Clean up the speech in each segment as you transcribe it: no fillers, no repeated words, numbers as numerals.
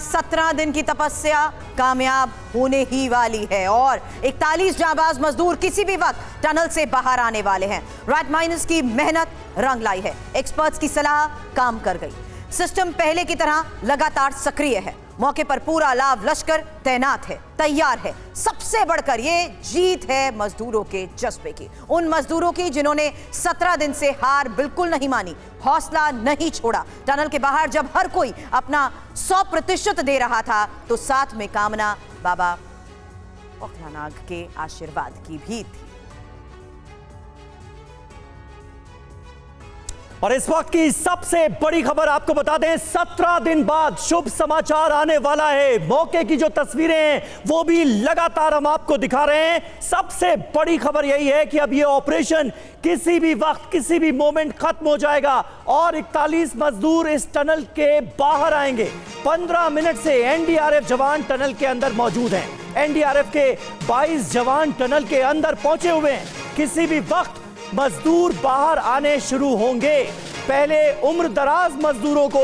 17 दिन की तपस्या कामयाब होने ही वाली है और 41 जांबाज मजदूर किसी भी वक्त टनल से बाहर आने वाले हैं। रैट माइनर्स की मेहनत रंग लाई है, एक्सपर्ट्स की सलाह काम कर गई। सिस्टम पहले की तरह लगातार सक्रिय है, मौके पर पूरा लाव लश्कर तैनात है, तैयार है। सबसे बढ़कर ये जीत है मजदूरों के जज्बे की, उन मजदूरों की जिन्होंने 17 दिन से हार बिल्कुल नहीं मानी, हौसला नहीं छोड़ा। टनल के बाहर जब हर कोई अपना 100% दे रहा था तो साथ में कामना बाबा औखलानाग के आशीर्वाद की भी थी। और इस वक्त की सबसे बड़ी खबर आपको बता दें, 17 दिन बाद शुभ समाचार आने वाला है। मौके की जो तस्वीरें हैं वो भी लगातार हम आपको दिखा रहे हैं। सबसे बड़ी खबर यही है कि अब ये ऑपरेशन किसी भी वक्त किसी भी मोमेंट खत्म हो जाएगा और 41 मजदूर इस टनल के बाहर आएंगे। 15 मिनट से एनडीआरएफ जवान टनल के अंदर मौजूद हैं। एनडीआरएफ के 22 जवान टनल के अंदर पहुंचे हुए हैं। किसी भी वक्त मजदूर बाहर आने शुरू होंगे। पहले उम्र दराज मजदूरों को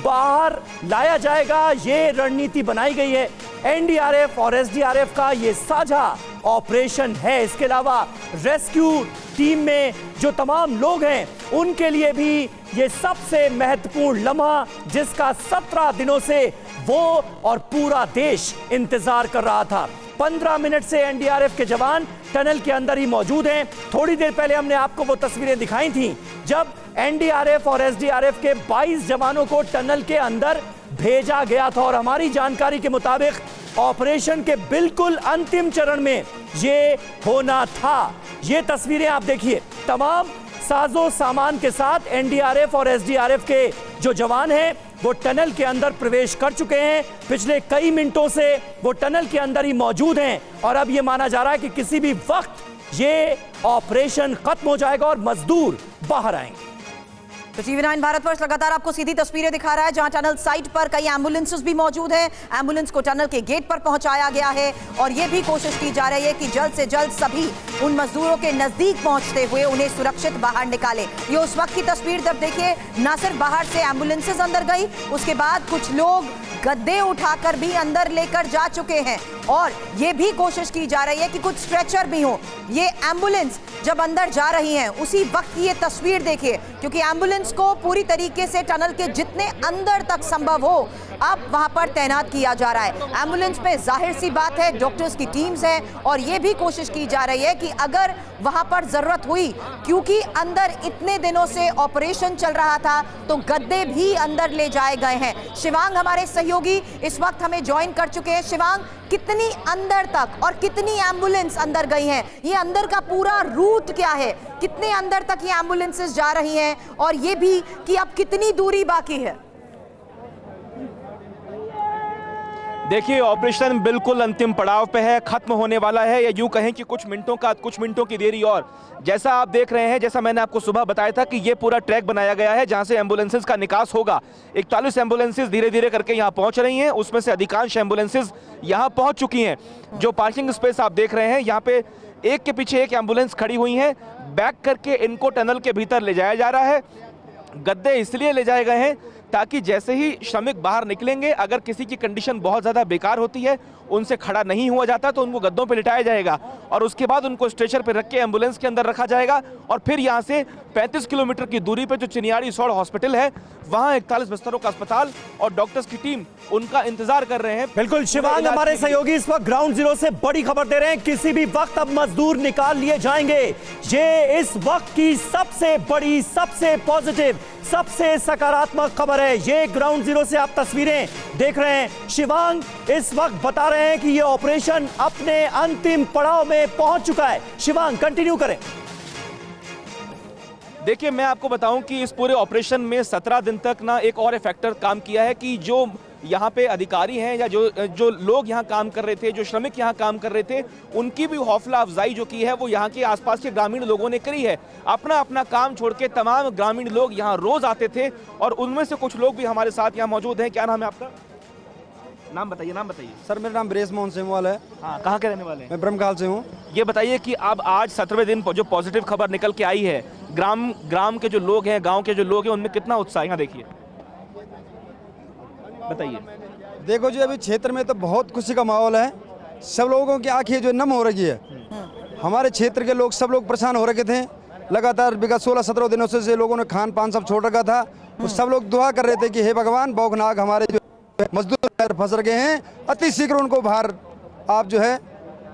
बाहर लाया जाएगा, ये रणनीति बनाई गई है। एनडीआरएफ और एसडीआरएफ का ये साझा ऑपरेशन है। इसके अलावा रेस्क्यू टीम में जो तमाम लोग हैं उनके लिए भी ये सबसे महत्वपूर्ण लम्हा, जिसका 17 दिनों से वो और पूरा देश इंतजार कर रहा था। 15 मिनट से एनडीआरएफ के जवान टनल के अंदर ही मौजूद हैं। थोड़ी देर पहले हमने आपको वो तस्वीरें दिखाई थी जब एनडीआरएफ और एसडीआरएफ के 22 जवानों को टनल के अंदर भेजा गया था और हमारी जानकारी के मुताबिक ऑपरेशन के बिल्कुल अंतिम चरण में ये होना था। ये तस्वीरें आप देखिए, तमाम साजो सामान के साथ एनडीआरएफ और एसडीआरएफ के जो जवान हैं वो टनल के अंदर प्रवेश कर चुके हैं। पिछले कई मिनटों से वो टनल के अंदर ही मौजूद हैं और अब ये माना जा रहा है कि किसी भी वक्त ये ऑपरेशन खत्म हो जाएगा और मजदूर बाहर आएंगे। तो TV9 भारतवर्ष लगातार आपको सीधी तस्वीरें दिखा रहा है जहां टनल साइट पर कई एम्बुलेंसेस भी मौजूद हैं। एम्बुलेंस को टनल के गेट पर पहुंचाया गया है और यह भी कोशिश की जा रही है कि जल्द से जल्द सभी उन मजदूरों के नजदीक पहुंचते हुए उन्हें सुरक्षित बाहर निकाले। ये उस वक्त की तस्वीर जब देखिए ना सिर्फ बाहर से एम्बुलेंसेस अंदर गई, उसके बाद कुछ लोग गद्दे उठाकर भी अंदर लेकर जा चुके हैं और ये भी कोशिश की जा रही है कि कुछ स्ट्रेचर भी हो। ये एम्बुलेंस जब अंदर जा रही हैं उसी वक्त की ये तस्वीर देखिए, क्योंकि एम्बुलेंस को पूरी तरीके से टनल के जितने अंदर तक संभव हो अब वहां पर तैनात किया जा रहा है। एम्बुलेंस पे जाहिर सी बात है डॉक्टर्स की टीम्स हैं और ये भी कोशिश की जा रही है कि अगर वहां पर जरूरत हुई, क्योंकि अंदर इतने दिनों से ऑपरेशन चल रहा था, तो गद्दे भी अंदर ले जाए गए हैं। शिवांग हमारे सहयोगी इस वक्त हमें ज्वाइन कर चुके हैं। शिवांग, कितनी अंदर तक और कितनी एम्बुलेंस अंदर गई हैं? ये अंदर का पूरा रूट क्या है? कितने अंदर तक ये एम्बुलेंसेस जा रही हैं और ये भी कि अब कितनी दूरी बाकी है? देखिए, ऑपरेशन बिल्कुल अंतिम पड़ाव पे है, खत्म होने वाला है, या यूं कहें कि कुछ मिनटों की देरी और। जैसा आप देख रहे हैं, जैसा मैंने आपको सुबह बताया था कि ये पूरा ट्रैक बनाया गया है जहां से एम्बुलेंसेस का निकास होगा। 41 एम्बुलेंसेस धीरे धीरे करके यहां पहुंच रही हैं, उसमें से अधिकांश एम्बुलेंसेस यहां पहुंच चुकी हैं। जो पार्किंग स्पेस आप देख रहे हैं, यहाँ पे एक के पीछे एक एम्बुलेंस खड़ी हुई हैं। बैक करके इनको टनल के भीतर ले जाया जा रहा है। गद्दे इसलिए ले जाए गए हैं ताकि जैसे ही श्रमिक बाहर निकलेंगे, अगर किसी की कंडीशन बहुत ज़्यादा बेकार होती है, उनसे खड़ा नहीं हुआ जाता, तो उनको गद्दों पे लिटाया जाएगा और उसके बाद उनको स्ट्रेचर पे रख के एम्बुलेंस के अंदर रखा जाएगा और फिर यहाँ से 35 किलोमीटर की दूरी पे जो चिनियाड़ी सौड़ हॉस्पिटल है, वहाँ 41 बिस्तरों का अस्पताल और डॉक्टर्स की टीम उनका इंतजार कर रहे हैं। बिल्कुल शिवांग, हमारे सहयोगी इस वक्त ग्राउंड जीरो से बड़ी खबर दे रहे हैं, किसी भी वक्त अब मजदूर निकाल लिए जाएंगे। ये इस वक्त की सबसे बड़ी, सबसे पॉजिटिव, सबसे सकारात्मक खबर है। ये ग्राउंड जीरो से आप तस्वीरें देख रहे हैं। शिवांग इस वक्त बता रहे हैं कि ये ऑपरेशन अपने अंतिम पड़ाव में पहुंच चुका है। शिवांग, कंटिन्यू करें। देखिए, मैं आपको बताऊं कि इस पूरे ऑपरेशन में 17 दिन तक ना एक और फैक्टर काम किया है कि जो यहाँ पे अधिकारी हैं या जो लोग यहाँ काम कर रहे थे, जो श्रमिक यहाँ काम कर रहे थे, उनकी भी हौसला अफजाई जो की है वो यहाँ के आसपास के ग्रामीण लोगों ने करी है। अपना अपना काम छोड़ के तमाम ग्रामीण लोग यहाँ रोज आते थे और उनमें से कुछ लोग भी हमारे साथ यहाँ मौजूद हैं। क्या नाम है आपका? नाम बताइए। सर, मेरा नाम ब्रेस मोहन सिंह है। हाँ, कहाँ के रहने वाले हैं? मैं ब्रह्मकाल से हूँ। ये बताइए कि अब आज 17वें दिन जो पॉजिटिव खबर निकल के आई है, ग्राम के जो लोग हैं, गांव के जो लोग हैं, उनमें कितना उत्साह? यहाँ देखिए, बताइए। देखो जी, अभी क्षेत्र में तो बहुत खुशी का माहौल है। सब लोगों की आंखें जो नम हो रही है। हमारे क्षेत्र के लोग सब लोग परेशान हो रखे थे। लगातार विगत 16-17 दिनों से लोगों ने खान पान सब छोड़ रखा था। तो सब लोग दुआ कर रहे थे कि हे भगवान, बौखनाक हमारे जो मजदूर फंस रखे हैं, अति शीघ्र उनको बाहर आप जो है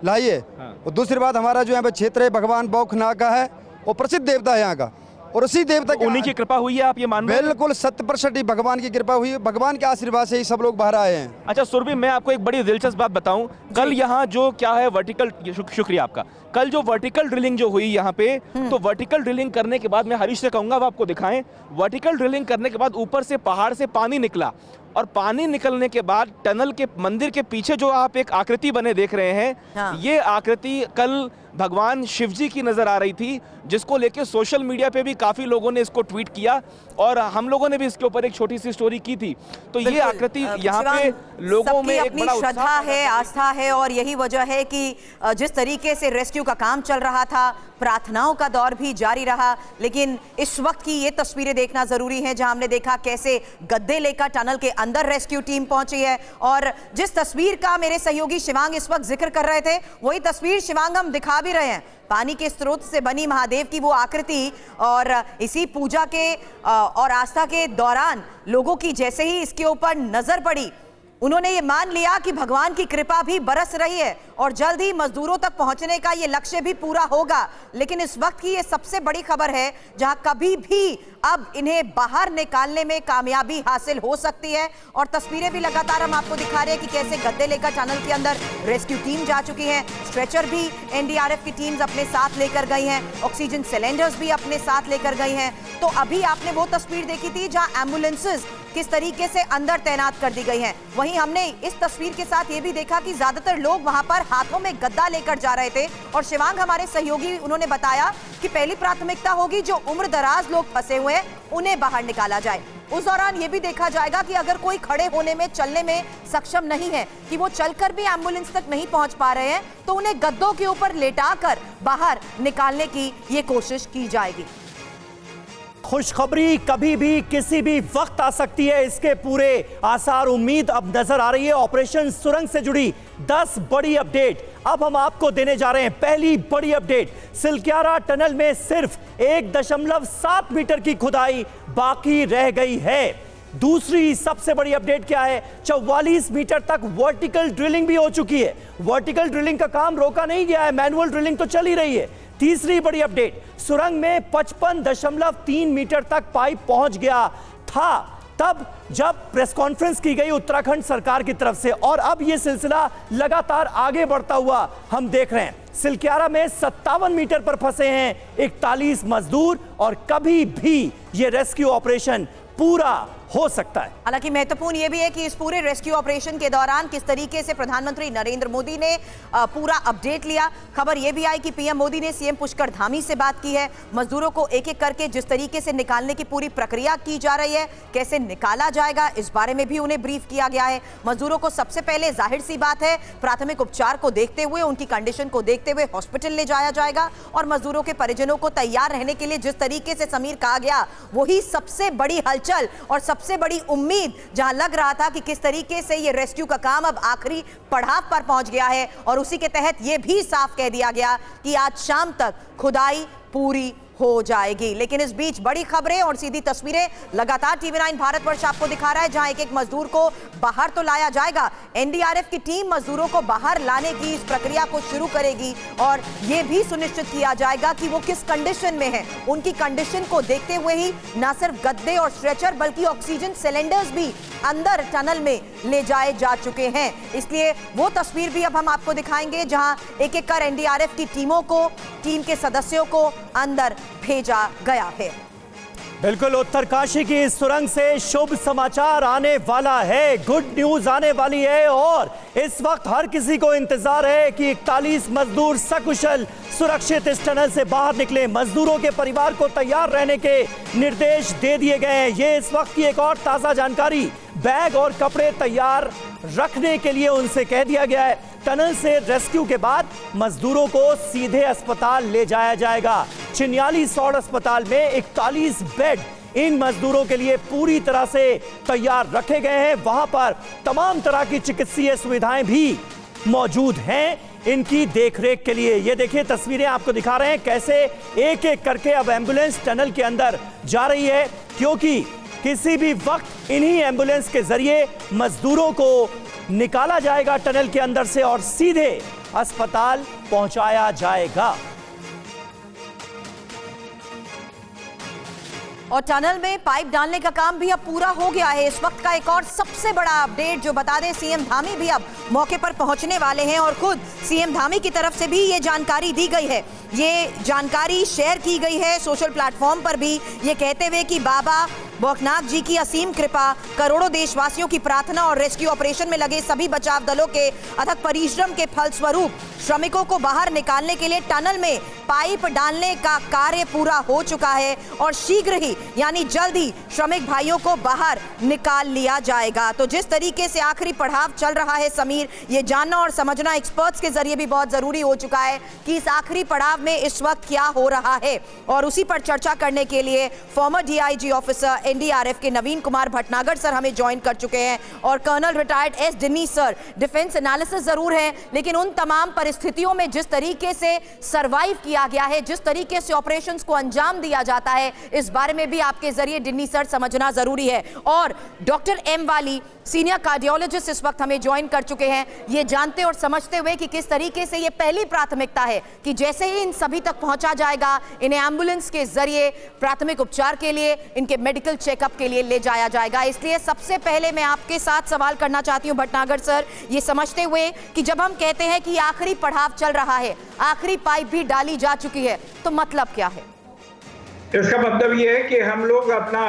लाइए। और दूसरी बात, हमारा जो यहाँ पे क्षेत्र है भगवान बौखनाक का है, वो प्रसिद्ध देवता है यहाँ का, और उसी देवता उन्हीं की कृपा हुई है, आप ये मान रहे हैं? बिल्कुल 100% भगवान की कृपा हुई है। भगवान के आशीर्वाद से ही सब लोग बाहर आए हैं। अच्छा सुरभि, मैं आपको एक बड़ी दिलचस्प बात बताऊं। कल यहाँ जो क्या है वर्टिकल, शुक्रिया आपका, कल जो वर्टिकल ड्रिलिंग जो हुई यहाँ पे, तो वर्टिकल ड्रिलिंग करने के बाद मैं हरीश से कहूंगा वो आपको दिखाएं। वर्टिकल ड्रिलिंग करने के बाद ऊपर से पहाड़ से पानी निकला, और पानी निकलने के बाद टनल के मंदिर के पीछे जो आप एक आकृति बने देख रहे हैं, हाँ। ये आकृति कल भगवान शिव जी की नजर आ रही थी, जिसको लेके सोशल मीडिया पे भी काफी लोगों ने इसको ट्वीट किया, और हम लोगों ने भी इसके ऊपर एक छोटी सी स्टोरी की थी। तो ये आकृति यहाँ पे लोगों में एक बड़ा श्रद्धा है, आस्था है, और यही वजह है कि जिस तरीके से रेस्क्यू का काम चल रहा था, प्रार्थनाओं का दौर भी जारी रहा, लेकिन इस वक्त की ये तस्वीरें देखना जरूरी है, जहां हमने देखा कैसे गद्दे लेकर टनल के अंदर रेस्क्यू टीम पहुंची है। और जिस तस्वीर का मेरे सहयोगी शिवांग इस वक्त जिक्र कर रहे थे, वही तस्वीर शिवांग हम दिखा भी रहे हैं। पानी के स्रोत से बनी महादेव की वो आकृति, और इसी पूजा के और आस्था के दौरान लोगों की जैसे ही इसके ऊपर नजर पड़ी, उन्होंने ये मान लिया कि भगवान की कृपा भी बरस रही है और जल्द ही मजदूरों तक पहुंचने का ये लक्ष्य भी पूरा होगा। लेकिन इस वक्त की ये सबसे बड़ी खबर है, जहां कभी भी अब इन्हें बाहर निकालने में कामयाबी हासिल हो सकती है। और तस्वीरें भी लगातार हम आपको दिखा रहे हैं कि कैसे गद्दे लेकर टनल के अंदर रेस्क्यू टीम जा चुकी है। स्ट्रेचर भी एनडीआरएफ की टीम्स अपने साथ लेकर गई हैं, ऑक्सीजन सिलेंडर्स भी अपने साथ लेकर गई हैं। तो अभी आपने वो तस्वीर देखी थी जहां एम्बुलेंसेस किस तरीके से अंदर तैनात कर दी गई हैं। वहीं हमने इस तस्वीर के साथ ये भी देखा कि ज्यादातर लोग वहां पर हाथों में गद्दा लेकर जा रहे थे। और शिवांग हमारे सहयोगी, उन्होंने बताया कि पहली प्राथमिकता होगी जो उम्र दराज लोग फंसे हुए हैं, उन्हें बाहर निकाला जाए। उस दौरान ये भी देखा जाएगा कि अगर कोई खड़े होने में, चलने में सक्षम नहीं है, कि वो चलकर भी एम्बुलेंस तक नहीं पहुंच पा रहे हैं, तो उन्हें गद्दों के ऊपर लेटाकर बाहर निकालने की ये कोशिश की जाएगी। खुशखबरी कभी भी किसी भी वक्त आ सकती है, इसके पूरे आसार उम्मीद अब नजर आ रही है। ऑपरेशन सुरंग से जुड़ी 10 बड़ी अपडेट अब हम आपको देने जा रहे हैं। पहली बड़ी अपडेट, सिलक्यारा टनल में सिर्फ 1.7 मीटर की खुदाई बाकी रह गई है। दूसरी सबसे बड़ी अपडेट क्या है, 44 मीटर तक वर्टिकल ड्रिलिंग भी हो चुकी है। वर्टिकल ड्रिलिंग का काम रोका नहीं गया है, मैनुअल ड्रिलिंग तो चल ही रही है। तीसरी बड़ी अपडेट, सुरंग में 55.3 मीटर तक पाइप पहुंच गया था तब जब प्रेस कॉन्फ्रेंस की गई उत्तराखंड सरकार की तरफ से, और अब यह सिलसिला लगातार आगे बढ़ता हुआ हम देख रहे हैं। सिलक्यारा में 57 मीटर पर फंसे हैं 41 मजदूर, और कभी भी यह रेस्क्यू ऑपरेशन पूरा हो सकता है। हालांकि महत्वपूर्ण यह भी है कि इस पूरे रेस्क्यू ऑपरेशन के दौरान किस तरीके से प्रधानमंत्री नरेंद्र मोदी ने पूरा अपडेट लिया। खबर यह भी आई कि पीएम मोदी ने सीएम पुष्कर धामी से बात की है। मजदूरों को एक एक करके जिस तरीके से निकालने की पूरी प्रक्रिया की जा रही है, कैसे निकाला जाएगा, इस बारे में भी उन्हें ब्रीफ किया गया है। मजदूरों को सबसे पहले जाहिर सी बात है प्राथमिक उपचार को देखते हुए, उनकी कंडीशन को देखते हुए हॉस्पिटल ले जाया जाएगा। और मजदूरों के परिजनों को तैयार रहने के लिए जिस तरीके से समीर कहा गया, वही सबसे बड़ी हलचल और सबसे बड़ी उम्मीद, जहां लग रहा था कि किस तरीके से ये रेस्क्यू का काम अब आखिरी पड़ाव पर पहुंच गया है। और उसी के तहत ये भी साफ कह दिया गया कि आज शाम तक खुदाई पूरी हो जाएगी। लेकिन इस बीच बड़ी खबरें और सीधी तस्वीरें लगातार TV9 भारतवर्ष आपको दिखा रहा है, जहां एक एक मजदूर को बाहर तो लाया जाएगा। एनडीआरएफ की टीम मजदूरों को बाहर लाने की इस प्रक्रिया को शुरू करेगी, और यह भी सुनिश्चित किया जाएगा कि वो किस कंडीशन में है। उनकी कंडीशन को देखते हुए ही न सिर्फ गद्दे और स्ट्रेचर, बल्कि ऑक्सीजन सिलेंडर्स भी अंदर टनल में ले जाए जा चुके हैं। इसलिए वो तस्वीर भी अब हम आपको दिखाएंगे, जहां एक एक कर एनडीआरएफ की टीमों को, टीम के सदस्यों को अंदर भेजा गया है। बिल्कुल, उत्तरकाशी की इस सुरंग से शुभ समाचार आने वाला है, गुड न्यूज आने वाली है। और इस वक्त हर किसी को इंतजार है कि 41 मजदूर सकुशल सुरक्षित इस टनल से बाहर निकले। मजदूरों के परिवार को तैयार रहने के निर्देश दे दिए गए हैं। ये इस वक्त की एक और ताजा जानकारी, बैग और कपड़े तैयार रखने के लिए उनसे कह दिया गया है। टनल से रेस्क्यू के बाद मजदूरों को सीधे अस्पताल ले जाया जाएगा। चिन्याली सौड़ अस्पताल में 41 बेड इन मजदूरों के लिए पूरी तरह से तैयार रखे गए हैं। वहां पर तमाम तरह की चिकित्सीय सुविधाएं भी मौजूद हैं इनकी देखरेख के लिए। ये देखिए तस्वीरें आपको दिखा रहे हैं कैसे एक एक करके अब एम्बुलेंस टनल के अंदर जा रही है, क्योंकि किसी भी वक्त इन्हीं एम्बुलेंस के जरिए मजदूरों को निकाला जाएगा टनल के अंदर से और सीधे अस्पताल पहुंचाया जाएगा। और टनल में पाइप डालने का काम भी अब पूरा हो गया है। इस वक्त का एक और सबसे बड़ा अपडेट जो बता दें, सीएम धामी भी अब मौके पर पहुंचने वाले हैं और खुद सीएम धामी की तरफ से भी ये जानकारी दी गई है। ये जानकारी शेयर की गई है सोशल प्लेटफॉर्म पर भी, ये कहते हुए कि बाबा भोकनाथ जी की असीम कृपा, करोड़ों देशवासियों की प्रार्थना और रेस्क्यू ऑपरेशन में लगे सभी बचाव दलों के अथक परिश्रम के फलस्वरूप श्रमिकों को बाहर निकालने के लिए टनल में पाइप डालने का कार्य पूरा हो चुका है और शीघ्र ही यानी जल्द ही श्रमिक भाइयों को बाहर निकाल लिया जाएगा। तो जिस तरीके से आखिरी पड़ाव चल रहा है समीर, ये जानना और समझना एक्सपर्ट्स के जरिए भी बहुत जरूरी हो चुका है कि इस आखिरी पड़ाव में इस वक्त क्या हो रहा है। और उसी पर चर्चा करने के लिए फॉर्मर डीआईजी ऑफिसर एनडीआरएफ के नवीन कुमार भटनागर सर हमें ज्वाइन कर चुके हैं और कर्नल रिटायर्ड एस डिनी सर। डिफेंस एनालिसिस जरूर है, लेकिन उन तमाम परिस्थितियों में जिस तरीके से सरवाइव किया गया है, जिस तरीके से ऑपरेशंस को अंजाम दिया जाता है, इस बारे में भी आपके जरिए डिनी सर समझना जरूरी है। और डॉक्टर एम वाली सीनियर कार्डियोलॉजिस्ट इस वक्त हमें ज्वाइन कर चुके हैं, ये जानते और समझते हुए कि किस तरीके से ये पहली प्राथमिकता है कि जैसे ही इन सभी तक पहुंचा जाएगा, इन्हें एम्बुलेंस के जरिए प्राथमिक उपचार के लिए, इनके मेडिकल चेकअप के लिए ले जाया जाएगा। इसलिए सबसे पहले मैं आपके साथ सवाल करना चाहती हूं भटनागर सर, ये समझते हुए कि जब हम कहते हैं कि आखिरी पड़ाव चल रहा है, आखिरी पाइप भी डाली जा चुकी है, तो मतलब क्या है? इसका मतलब ये है कि हम लोग अपना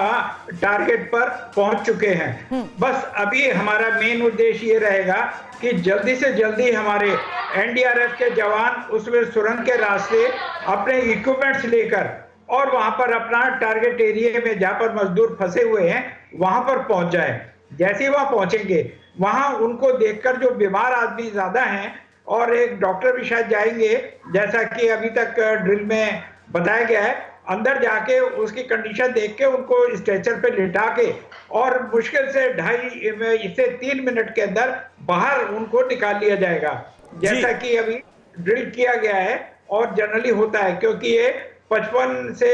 टारगेट पर पहुंच चुके हैं। बस अभी हमारा मेन उद्देश्य ये रहेगा कि जल्दी से जल्दी हमारे एनडीआरएफ के जवान उसमें सुरंग के रास्ते अपने इक्विपमेंट्स लेकर और वहां पर अपना टारगेट एरिया में जहां पर मजदूर फंसे हुए हैं वहां पर पहुंच जाए। जैसे ही वहां पहुंचेंगे, वहां उनको देखकर जो बीमार आदमी ज्यादा हैं और एक डॉक्टर भी शायद जाएंगे, जैसा कि अभी तक ड्रिल में बताया गया है, अंदर जाके उसकी कंडीशन देख के उनको स्ट्रेचर पे लिटा के और मुश्किल से 2.5 से 3 मिनट के अंदर बाहर उनको निकाल लिया जाएगा, जैसा कि अभी ड्रिल किया गया है और जनरली होता है, क्योंकि ये 55 से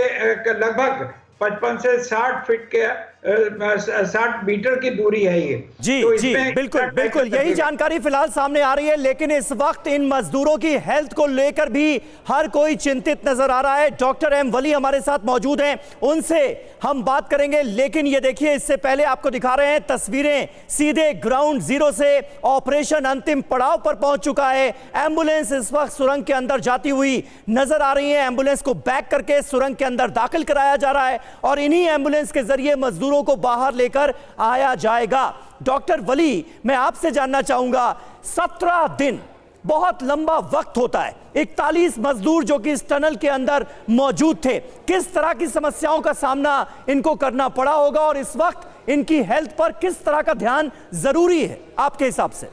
लगभग 55 से 60 फीट के 60 मीटर की दूरी है ये। जी तो जी बिल्कुल बिल्कुल यही जानकारी फिलहाल सामने आ रही है, लेकिन इस वक्त इन मजदूरों की हेल्थ को लेकर भी हर कोई चिंतित नजर आ रहा है। डॉक्टर एम वली हमारे साथ मौजूद हैं, उनसे हम बात करेंगे, लेकिन ये देखिए इससे पहले आपको दिखा रहे हैं तस्वीरें सीधे ग्राउंड जीरो से। ऑपरेशन अंतिम पड़ाव पर पहुंच चुका है। एम्बुलेंस इस वक्त सुरंग के अंदर जाती हुई नजर आ रही है। एम्बुलेंस को बैक करके सुरंग के अंदर दाखिल कराया जा रहा है और इन्हीं एम्बुलेंस के जरिए मजदूरों को बाहर लेकर आया जाएगा। डॉक्टर वली, मैं आपसे जानना चाहूंगा, 17 दिन बहुत लंबा वक्त होता है। 41 मजदूर जो कि इस टनल के अंदर मौजूद थे, किस तरह की समस्याओं का सामना इनको करना पड़ा होगा और इस वक्त इनकी हेल्थ पर किस तरह का ध्यान जरूरी है आपके हिसाब से?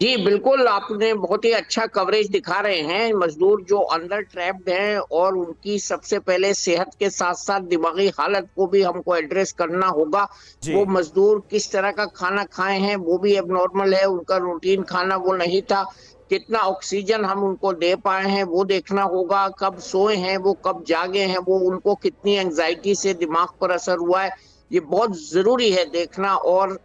जी बिल्कुल, आपने बहुत ही अच्छा कवरेज दिखा रहे हैं। मजदूर जो अंदर ट्रैप्ड हैं और उनकी सबसे पहले सेहत के साथ साथ दिमागी हालत को भी हमको एड्रेस करना होगा। वो मजदूर किस तरह का खाना खाए हैं वो भी एबनॉर्मल है, उनका रूटीन खाना वो नहीं था। कितना ऑक्सीजन हम उनको दे पाए हैं वो देखना होगा, कब सोए हैं वो, कब जागे हैं वो, उनको कितनी एंजाइटी से दिमाग पर असर हुआ है, ये बहुत जरूरी है देखना। और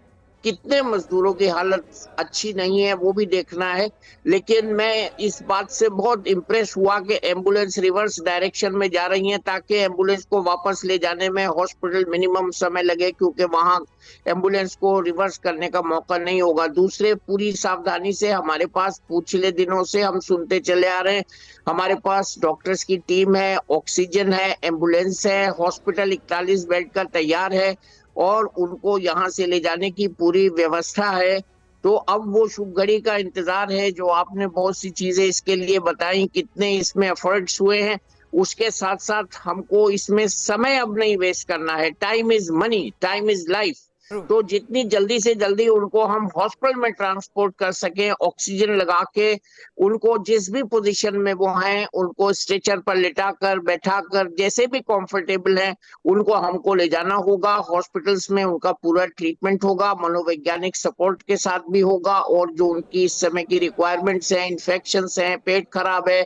कितने मजदूरों की हालत अच्छी नहीं है वो भी देखना है। लेकिन मैं इस बात से बहुत इम्प्रेस हुआ कि एम्बुलेंस रिवर्स डायरेक्शन में जा रही है ताकि एम्बुलेंस को वापस ले जाने में हॉस्पिटल मिनिमम समय लगे, क्योंकि वहां एम्बुलेंस को रिवर्स करने का मौका नहीं होगा। दूसरे, पूरी सावधानी से हमारे पास पिछले दिनों से हम सुनते चले आ रहे हैं, हमारे पास डॉक्टर्स की टीम है, ऑक्सीजन है, एम्बुलेंस है, हॉस्पिटल 41 बेड का तैयार है और उनको यहाँ से ले जाने की पूरी व्यवस्था है। तो अब वो शुभ घड़ी का इंतजार है, जो आपने बहुत सी चीजें इसके लिए बताई, कितने इसमें एफर्ट्स हुए हैं, उसके साथ साथ हमको इसमें समय अब नहीं वेस्ट करना है। Time is money, time is life. तो जितनी जल्दी से जल्दी उनको हम हॉस्पिटल में ट्रांसपोर्ट कर सकें, ऑक्सीजन लगा के उनको जिस भी पोजीशन में वो हैं उनको स्ट्रेचर पर लिटाकर बैठाकर जैसे भी कंफर्टेबल हैं उनको हमको ले जाना होगा। हॉस्पिटल्स में उनका पूरा ट्रीटमेंट होगा, मनोवैज्ञानिक सपोर्ट के साथ भी होगा, और जो उनकी इस समय की रिक्वायरमेंट्स हैं, इन्फेक्शंस हैं, पेट खराब है,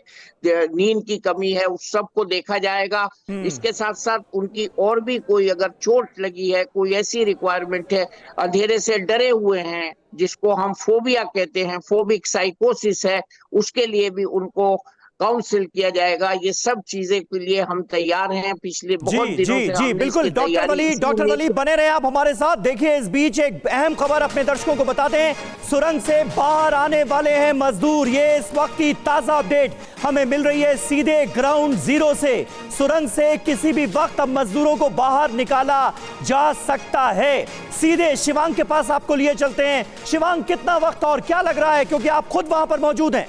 नींद की कमी है, उस सब को देखा जाएगा। इसके साथ साथ उनकी और भी कोई अगर चोट लगी है, कोई ऐसी रिक्वायरमेंट है, अंधेरे से डरे हुए हैं जिसको हम फोबिया कहते हैं, फोबिक साइकोसिस है, उसके लिए भी उनको काउंसिल किया जाएगा। ये सब चीजें के लिए हम तैयार हैं। पिछले बहुत दिनों से जी बिल्कुल। डॉक्टर वली बने रहे आप हमारे साथ। देखिए इस बीच एक अहम खबर अपने दर्शकों को बता दें, सुरंग से बाहर आने वाले हैं मजदूर। ये इस वक्त की ताजा अपडेट हमें मिल रही है सीधे ग्राउंड जीरो से। सुरंग से किसी भी वक्त अब मजदूरों को बाहर निकाला जा सकता है। सीधे शिवांग के पास आपको लिए चलते हैं। शिवांग, कितना वक्त और क्या लग रहा है, क्योंकि आप खुद वहां पर मौजूद हैं?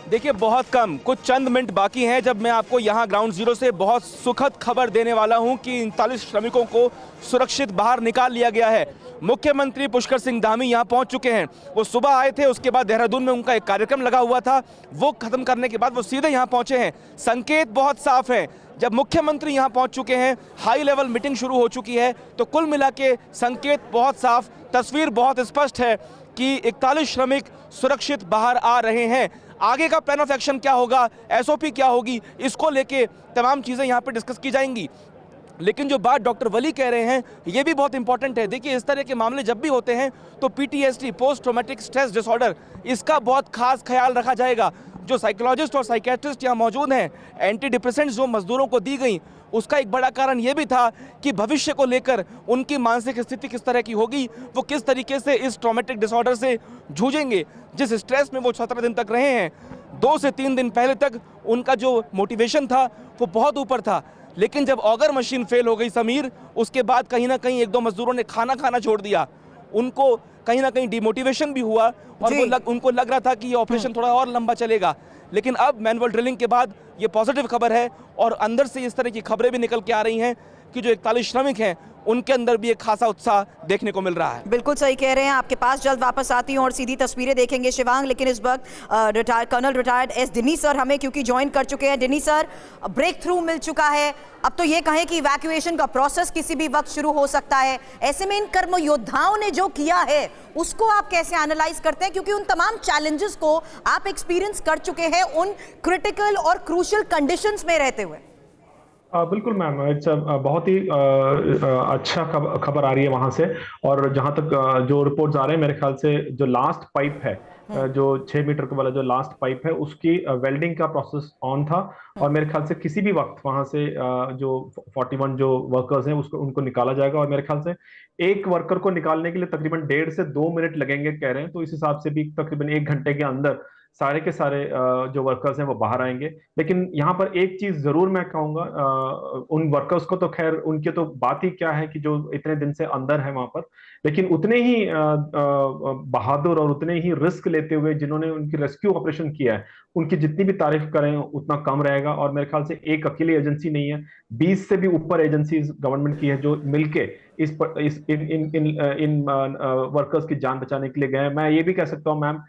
देखिए बहुत कम, कुछ चंद मिनट बाकी हैं जब मैं आपको यहां ग्राउंड जीरो से बहुत सुखद खबर देने वाला हूं कि 39 श्रमिकों को सुरक्षित बाहर निकाल लिया गया है। मुख्यमंत्री पुष्कर सिंह धामी यहां पहुंच चुके हैं। वो सुबह आए थे, उसके बाद देहरादून में उनका एक कार्यक्रम लगा हुआ था, वो खत्म करने के बाद वो सीधे यहां पहुंचे हैं। संकेत बहुत साफ है, जब मुख्यमंत्री यहां पहुंच चुके हैं, हाई लेवल मीटिंग शुरू हो चुकी है, तो कुल मिला के संकेत बहुत साफ, तस्वीर बहुत स्पष्ट है कि 41 श्रमिक सुरक्षित बाहर आ रहे हैं। आगे का प्लान ऑफ एक्शन क्या होगा, एसओपी क्या होगी, इसको लेके तमाम चीज़ें यहाँ पे डिस्कस की जाएंगी। लेकिन जो बात डॉक्टर वली कह रहे हैं ये भी बहुत इंपॉर्टेंट है। देखिए इस तरह के मामले जब भी होते हैं तो PTSD, post traumatic stress disorder, इसका बहुत खास ख्याल रखा जाएगा। जो साइकोलॉजिस्ट और साइकेट्रिस्ट यहाँ मौजूद हैं, एंटी डिप्रेसेंट्स जो मजदूरों को दी गई, उसका एक बड़ा कारण ये भी था कि भविष्य को लेकर उनकी मानसिक स्थिति किस तरह की होगी, वो किस तरीके से इस ट्रॉमेटिक डिसऑर्डर से जूझेंगे। जिस स्ट्रेस में वो 17 दिन तक रहे हैं, 2 से 3 दिन पहले तक उनका जो मोटिवेशन था वो बहुत ऊपर था, लेकिन जब ऑगर मशीन फेल हो गई समीर, उसके बाद कहीं ना कहीं 1-2 मजदूरों ने खाना खाना छोड़ दिया। उनको कहीं ना कहीं डिमोटिवेशन भी हुआ और उनको लग रहा था कि ये ऑपरेशन थोड़ा और लंबा चलेगा। लेकिन अब मैनुअल ड्रिलिंग के बाद ये पॉजिटिव खबर है और अंदर से इस तरह की खबरें भी निकल के आ रही हैं कि जो 41 श्रमिक हैं उनके अंदर भी एक खासा उत्साह देखने को मिल रहा है। बिल्कुल सही कह रहे हैं। आपके पास जल्द वापस आती हूं और सीधी तस्वीरें देखेंगे शिवांग, लेकिन इस वक्त कर्नल रिटायर्ड एस डिनी सर हमें क्योंकि ज्वाइन कर चुके हैं। डिनी सर, ब्रेक थ्रू मिल चुका है, अब तो ये कहें कि इवैक्यूएशन का प्रोसेस किसी भी वक्त शुरू हो सकता है। ऐसे में इन कर्म योद्धाओं ने जो किया है उसको आप कैसे एनालाइज करते हैं, क्योंकि उन तमाम चैलेंजेस को आप एक्सपीरियंस कर चुके हैं उन क्रिटिकल और क्रूशियल कंडीशंस में रहते हुए? बिल्कुल मैम, इट्स बहुत ही अच्छा खबर आ रही है वहां से। और जहां तक जो रिपोर्ट्स आ रहे हैं, मेरे ख्याल से जो लास्ट पाइप है, जो 6 मीटर वाला जो लास्ट पाइप है, उसकी वेल्डिंग का प्रोसेस ऑन था और मेरे ख्याल से किसी भी वक्त वहां से जो 41 जो वर्कर्स हैं उनको निकाला जाएगा। और मेरे ख्याल से एक वर्कर को निकालने के लिए तकरीबन 1.5 से 2 मिनट लगेंगे कह रहे हैं, तो इस हिसाब से भी तकरीबन 1 घंटे के अंदर सारे के सारे जो वर्कर्स हैं वो बाहर आएंगे। लेकिन यहाँ पर एक चीज जरूर मैं कहूंगा, उन वर्कर्स को तो खैर उनके तो बात ही क्या है कि जो इतने दिन से अंदर है वहां पर, लेकिन उतने ही बहादुर और उतने ही रिस्क लेते हुए जिन्होंने उनकी रेस्क्यू ऑपरेशन किया है, उनकी जितनी भी तारीफ करें उतना कम रहेगा। और मेरे ख्याल से एक अकेली एजेंसी नहीं है, 20 से भी ऊपर एजेंसीज गवर्नमेंट की है जो मिलके इन वर्कर्स की जान बचाने के लिए गए हैं। मैं ये भी कह सकता हूँ मैम,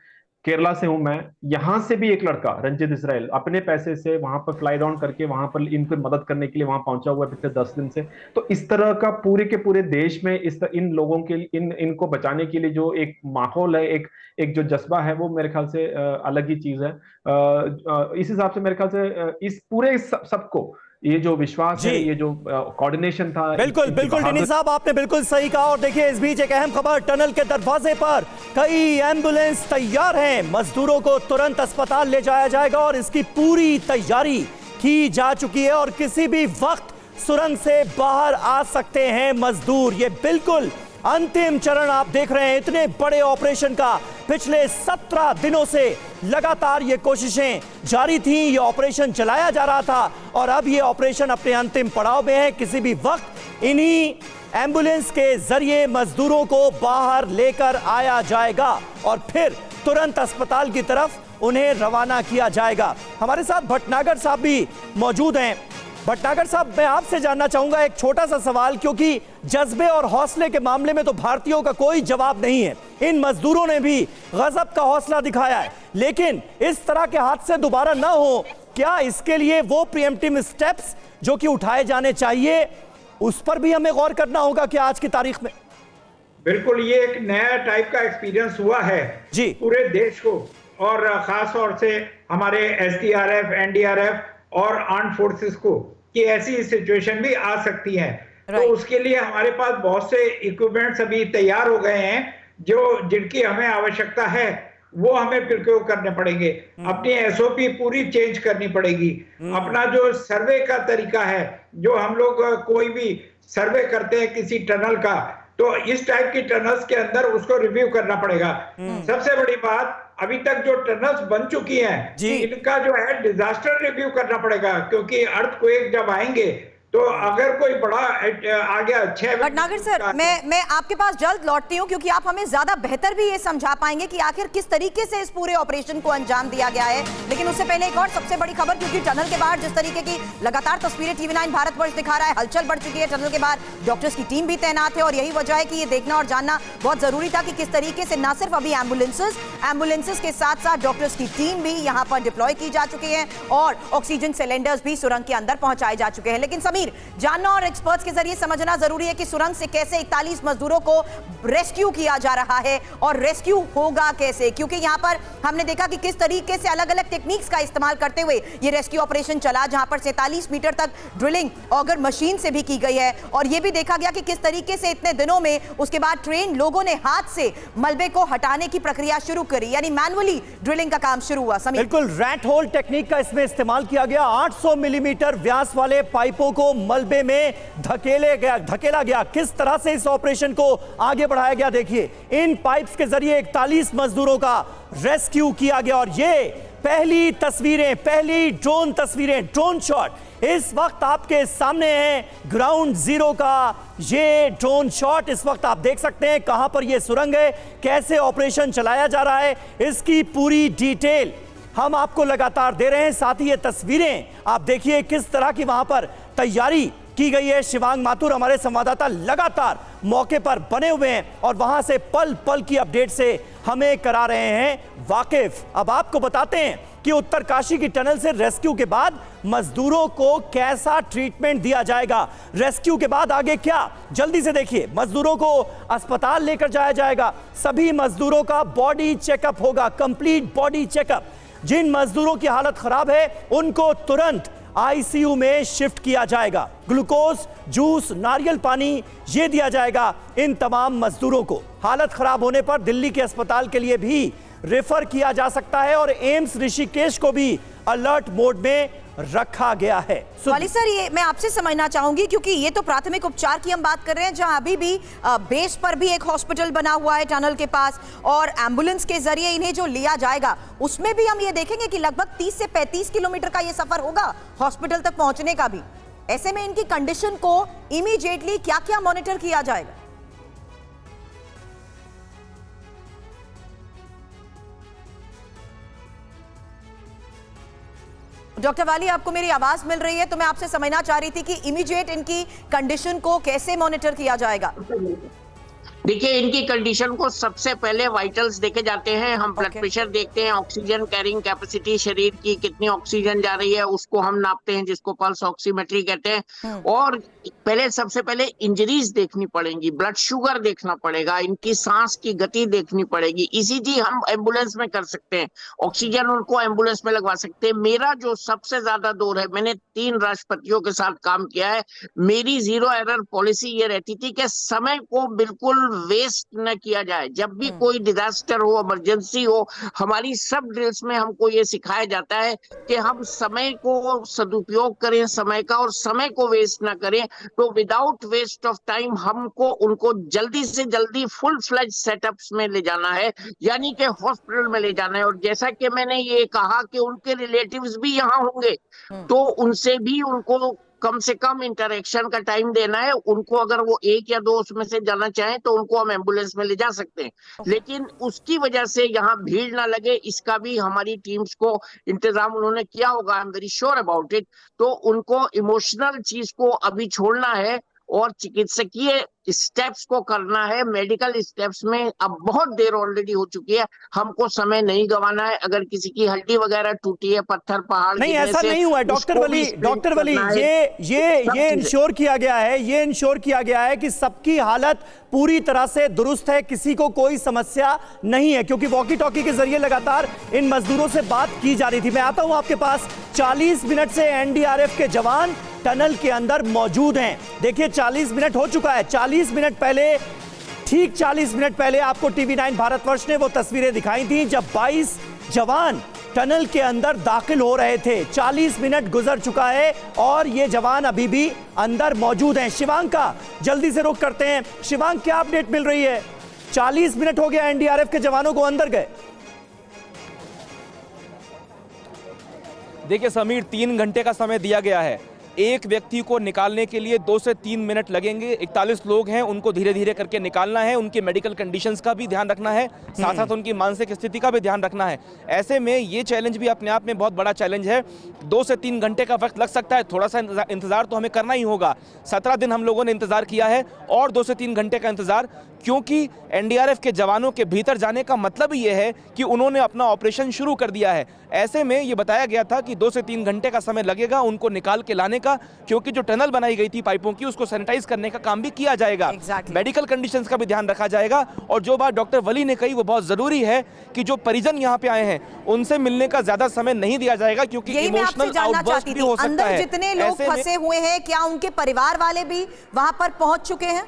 केरला से हूं मैं, यहां से भी एक लड़का रंजित इसराइल अपने पैसे से वहां पर फ्लाई डाउन करके वहां पर इनको मदद करने के लिए वहां पहुंचा हुआ है पिछले 10 दिन से। तो इस तरह का पूरे के पूरे देश में इन लोगों के लिए इनको बचाने के लिए जो एक माहौल है, एक जो जज्बा है, वो मेरे ख्याल से अलग ही चीज है। इस हिसाब से मेरे ख्याल से इस पूरे सबको ये जो विश्वास है, ये जो कोऑर्डिनेशन था। बिल्कुल बिल्कुल डिनी साहब, आपने बिल्कुल सही कहा। और देखिए इस बीच एक अहम खबर, टनल के दरवाजे पर कई एम्बुलेंस तैयार हैं, मजदूरों को तुरंत अस्पताल ले जाया जाएगा और इसकी पूरी तैयारी की जा चुकी है और किसी भी वक्त सुरंग से बाहर आ सकते हैं मजदूर। ये बिल्कुल अंतिम चरण आप देख रहे हैं। इतने बड़े ऑपरेशन का पिछले 17 दिनों से लगातार ये कोशिशें जारी थी, ये ऑपरेशन चलाया जा रहा था और अब ये ऑपरेशन अपने अंतिम पड़ाव में है। किसी भी वक्त इन्हीं एम्बुलेंस के जरिए मजदूरों को बाहर लेकर आया जाएगा और फिर तुरंत अस्पताल की तरफ उन्हें रवाना किया जाएगा। हमारे साथ भटनागर साहब भी मौजूद हैं। भटनागर साहब, मैं आपसे जानना चाहूंगा एक छोटा सा सवाल, क्योंकि जज्बे और हौसले के मामले में तो भारतीयों का कोई जवाब नहीं है। इन मजदूरों ने भी गजब का हौसला दिखाया है, लेकिन इस तरह के हादसे दोबारा ना हो, क्या इसके लिए वो प्रीएम्प्टिव स्टेप्स जो कि उठाए जाने चाहिए, उस पर भी हमें गौर करना होगा क्या आज की तारीख में? बिल्कुल, ये एक नया टाइप का एक्सपीरियंस हुआ है जी, पूरे देश को, और खास तौर से हमारे एसडीआरएफ, एनडीआरएफ और आर्म्ड फोर्सेस को, कि ऐसी सिचुएशन भी आ सकती है। तो उसके लिए हमारे पास बहुत से इक्विपमेंट्स अभी तैयार हो गए हैं, जो जिनकी हमें आवश्यकता है वो हमें प्रिक्योर करने पड़ेंगे। अपनी एसओपी पूरी चेंज करनी पड़ेगी। अपना जो सर्वे का तरीका है, जो हम लोग कोई भी सर्वे करते हैं किसी टनल का, तो इस टाइप की टनल्स के अंदर उसको रिव्यू करना पड़ेगा। सबसे बड़ी बात, अभी तक जो टनल्स बन चुकी हैं, इनका जो है डिजास्टर रिव्यू करना पड़ेगा, क्योंकि अर्थक्वेक जब आएंगे तो अगर कोई बड़ा आ गया 6 भटनागर सर, मैं आपके पास जल्द लौटती हूं, क्योंकि आप हमें ज्यादा बेहतर भी ये समझा पाएंगे कि आखिर किस तरीके से इस पूरे ऑपरेशन को अंजाम दिया गया है। लेकिन उससे पहले एक और सबसे बड़ी खबर, क्योंकि टनल के बाहर जिस तरीके की लगातार तस्वीरें TV9 भारतवर्ष दिखा रहा है, हलचल बढ़ चुकी है। टनल के बाहर डॉक्टर्स की टीम भी तैनात है, और यही वजह है कि ये देखना और जानना बहुत जरूरी था कि किस तरीके से न सिर्फ अभी एम्बुलेंसेस के साथ साथ डॉक्टर्स की टीम भी यहाँ पर डिप्लॉय की जा चुकी है, और ऑक्सीजन सिलेंडर्स भी सुरंग के अंदर पहुंचाए जा चुके हैं। लेकिन समीर, जानना और एक्सपर्ट्स के जरिए समझना जरूरी है कि सुरंग से कैसे 41 मजदूरों को रेस्क्यू किया जा रहा है, और रेस्क्यू होगा कैसे, क्योंकि यहां पर हमने देखा कि किस तरीके से अलग अलग टेक्निक्स का इस्तेमाल करते हुए ये रेस्क्यू ऑपरेशन चला, जहां पर 47 मीटर तक ड्रिलिंग ऑगर मशीन से भी की गई है, और यह भी देखा गया कि किस तरीके से इतने दिनों में उसके बाद ट्रेन लोगों ने हाथ से मलबे को हटाने की प्रक्रिया शुरू करी, यानी मैनुअली ड्रिलिंग का काम शुरू हुआ। समीर, बिल्कुल रैट होल टेक्निक का इसमें इस्तेमाल किया गया। 800 मिलीमीटर व्यास वाले पाइपों को मलबे में धकेला गया। किस तरह से इस ऑपरेशन को आगे बढ़ाया गया, देखिए, इन पाइप्स के जरिए 41 मजदूरों का रेस्क्यू किया गया। और ये पहली तस्वीरें, पहली ड्रोन तस्वीरें, ड्रोन शॉट इस वक्त आपके सामने है। ग्राउंड जीरो का ये ड्रोन शॉट इस वक्त आप देख सकते हैं। कहां पर ये सुरंग है, कैसे ऑपरेशन चलाया जा रहा है, इसकी पूरी डिटेल हम आपको लगातार दे रहे हैं। साथ ही ये तस्वीरें आप देखिए किस तरह की वहां पर तैयारी की गई है। शिवांग माथुर हमारे संवाददाता लगातार मौके पर बने हुए हैं, और वहां से पल पल की अपडेट से हमें करा रहे हैं वाकिफ। अब आपको बताते हैं कि उत्तरकाशी की टनल से रेस्क्यू के बाद मजदूरों को कैसा ट्रीटमेंट दिया जाएगा, रेस्क्यू के बाद आगे क्या, जल्दी से देखिए। मजदूरों को अस्पताल लेकर जाया जाएगा, सभी मजदूरों का बॉडी चेकअप होगा, कंप्लीट बॉडी चेकअप। जिन मजदूरों की हालत खराब है उनको तुरंत आईसीयू में शिफ्ट किया जाएगा। ग्लूकोज, जूस, नारियल पानी ये दिया जाएगा इन तमाम मजदूरों को। हालत खराब होने पर दिल्ली के अस्पताल के लिए भी रेफर किया जा सकता है, और एम्स ऋषिकेश को भी अलर्ट मोड में रखा गया है। वाली सर, ये मैं आपसे समझना चाहूंगी, क्योंकि ये तो प्राथमिक उपचार की हम बात कर रहे हैं, जहां अभी भी बेस पर भी एक हॉस्पिटल बना हुआ है टनल के पास, और एम्बुलेंस के जरिए इन्हें जो लिया जाएगा उसमें भी हम ये देखेंगे कि लगभग 30 से 35 किलोमीटर का ये सफर होगा हॉस्पिटल तक पहुंचने का भी। ऐसे में इनकी कंडीशन को इमीडिएटली क्या क्या मॉनिटर किया जाएगा? डॉक्टर वाली, आपको मेरी आवाज मिल रही है? तो मैं आपसे समझना चाह रही थी कि इमीडिएट इनकी कंडीशन को कैसे मॉनिटर किया जाएगा। देखिए, इनकी कंडीशन को सबसे पहले वाइटल्स देखे जाते हैं। हम ब्लड प्रेशर देखते हैं, ऑक्सीजन कैरिंग कैपेसिटी शरीर की कितनी ऑक्सीजन जा रही है उसको हम नापते हैं, जिसको पल्स ऑक्सीमेट्री कहते हैं। और पहले सबसे पहले इंजरीज देखनी पड़ेंगी, ब्लड शुगर देखना पड़ेगा, इनकी सांस की गति देखनी पड़ेगी। ईसीजी हम एम्बुलेंस में कर सकते हैं, ऑक्सीजन उनको एम्बुलेंस में लगवा सकते हैं। मेरा जो सबसे ज्यादा दौर है, मैंने 3 राष्ट्रपतियों के साथ काम किया है, मेरी जीरो एरर पॉलिसी ये रहती थी कि समय को बिल्कुल वेस्ट न किया जाए। जब भी कोई डिजास्टर हो, इमरजेंसी हो, हमारी सब ड्रिल्स में हमको ये सिखाया जाता है कि हम समय को सदुपयोग करें, समय का, और समय को वेस्ट ना करें। तो विदाउट वेस्ट ऑफ टाइम हमको उनको जल्दी से जल्दी फुल फ्लेज सेटअप्स में ले जाना है, यानी कि हॉस्पिटल में ले जाना है। और जैसा कि मैंने ये कहा कि उनके रिलेटिव्स भी यहाँ होंगे, तो उनसे भी उनको कम से कम इंटरेक्शन का टाइम देना है उनको। अगर वो 1 या 2 उसमें से जाना चाहें तो उनको हम एम्बुलेंस में ले जा सकते हैं, लेकिन उसकी वजह से यहाँ भीड़ ना लगे इसका भी हमारी टीम्स को इंतजाम उन्होंने किया होगा। I am very sure about it. तो उनको इमोशनल चीज को अभी छोड़ना है और चिकित्सकीय स्टेप्स को करना है। मेडिकल स्टेप्स में अब बहुत देर ऑलरेडी हो चुकी है, हमको समय नहीं गंवाना है। अगर किसी की हड्डी वगैरह टूटी है, पत्थर पहाड़ नहीं, गिरने ऐसा से नहीं हुआ है डॉक्टर वली। डॉक्टर वली, ये इंश्योर किया गया है, ये इंश्योर किया गया है कि सबकी हालत पूरी तरह से दुरुस्त है, किसी को कोई समस्या नहीं है, क्योंकि वॉकी टॉकी के जरिए लगातार इन मजदूरों से बात की जा रही थी। मैं आता हूं आपके पास। 40 मिनट से एनडीआरएफ के जवान टनल के अंदर मौजूद हैं। देखिए 40 मिनट हो चुका है। 40 मिनट पहले, ठीक 40 मिनट पहले आपको टीवी9 भारतवर्ष ने वो तस्वीरें दिखाई थी जब 22 जवान टनल के अंदर दाखिल हो रहे थे। 40 मिनट गुजर चुका है और ये जवान अभी भी अंदर मौजूद हैं। शिवांग का जल्दी से रुख करते हैं। शिवांग, क्या अपडेट मिल रही है? 40 मिनट हो गया एनडीआरएफ के जवानों को अंदर गए। देखिए समीर, 3 घंटे का समय दिया गया है। एक व्यक्ति को निकालने के लिए 2 से 3 मिनट लगेंगे। 41 लोग हैं, उनको धीरे धीरे करके निकालना है। उनकी मेडिकल कंडीशंस का भी ध्यान रखना है, साथ साथ उनकी मानसिक स्थिति का भी ध्यान रखना है। ऐसे में ये चैलेंज भी अपने आप में बहुत बड़ा चैलेंज है। 2 से 3 घंटे का वक्त लग सकता है, थोड़ा सा इंतजार तो हमें करना ही होगा। 17 दिन हम लोगों ने इंतजार किया है और 2 से 3 घंटे का इंतजार, क्योंकि एनडीआरएफ के जवानों के भीतर जाने का मतलब ही यह है कि उन्होंने अपना ऑपरेशन शुरू कर दिया है। ऐसे में ये बताया गया था कि 2 से 3 घंटे का समय लगेगा उनको निकाल के लाने का, क्योंकि जो टनल बनाई गई थी पाइपों की, उसको सैनिटाइज करने का काम भी किया जाएगा। मेडिकल कंडीशंस का भी ध्यान रखा जाएगा। और जो बात डॉक्टर वली ने कही वो बहुत जरूरी है कि जो परिजन यहाँ पे आए हैं उनसे मिलने का ज्यादा समय नहीं दिया जाएगा, क्योंकि इमोशनल आउटबर्स्ट भी हो सकता है। जितने लोग फंसे हुए हैं, क्या उनके परिवार वाले भी वहां पर पहुंच चुके हैं?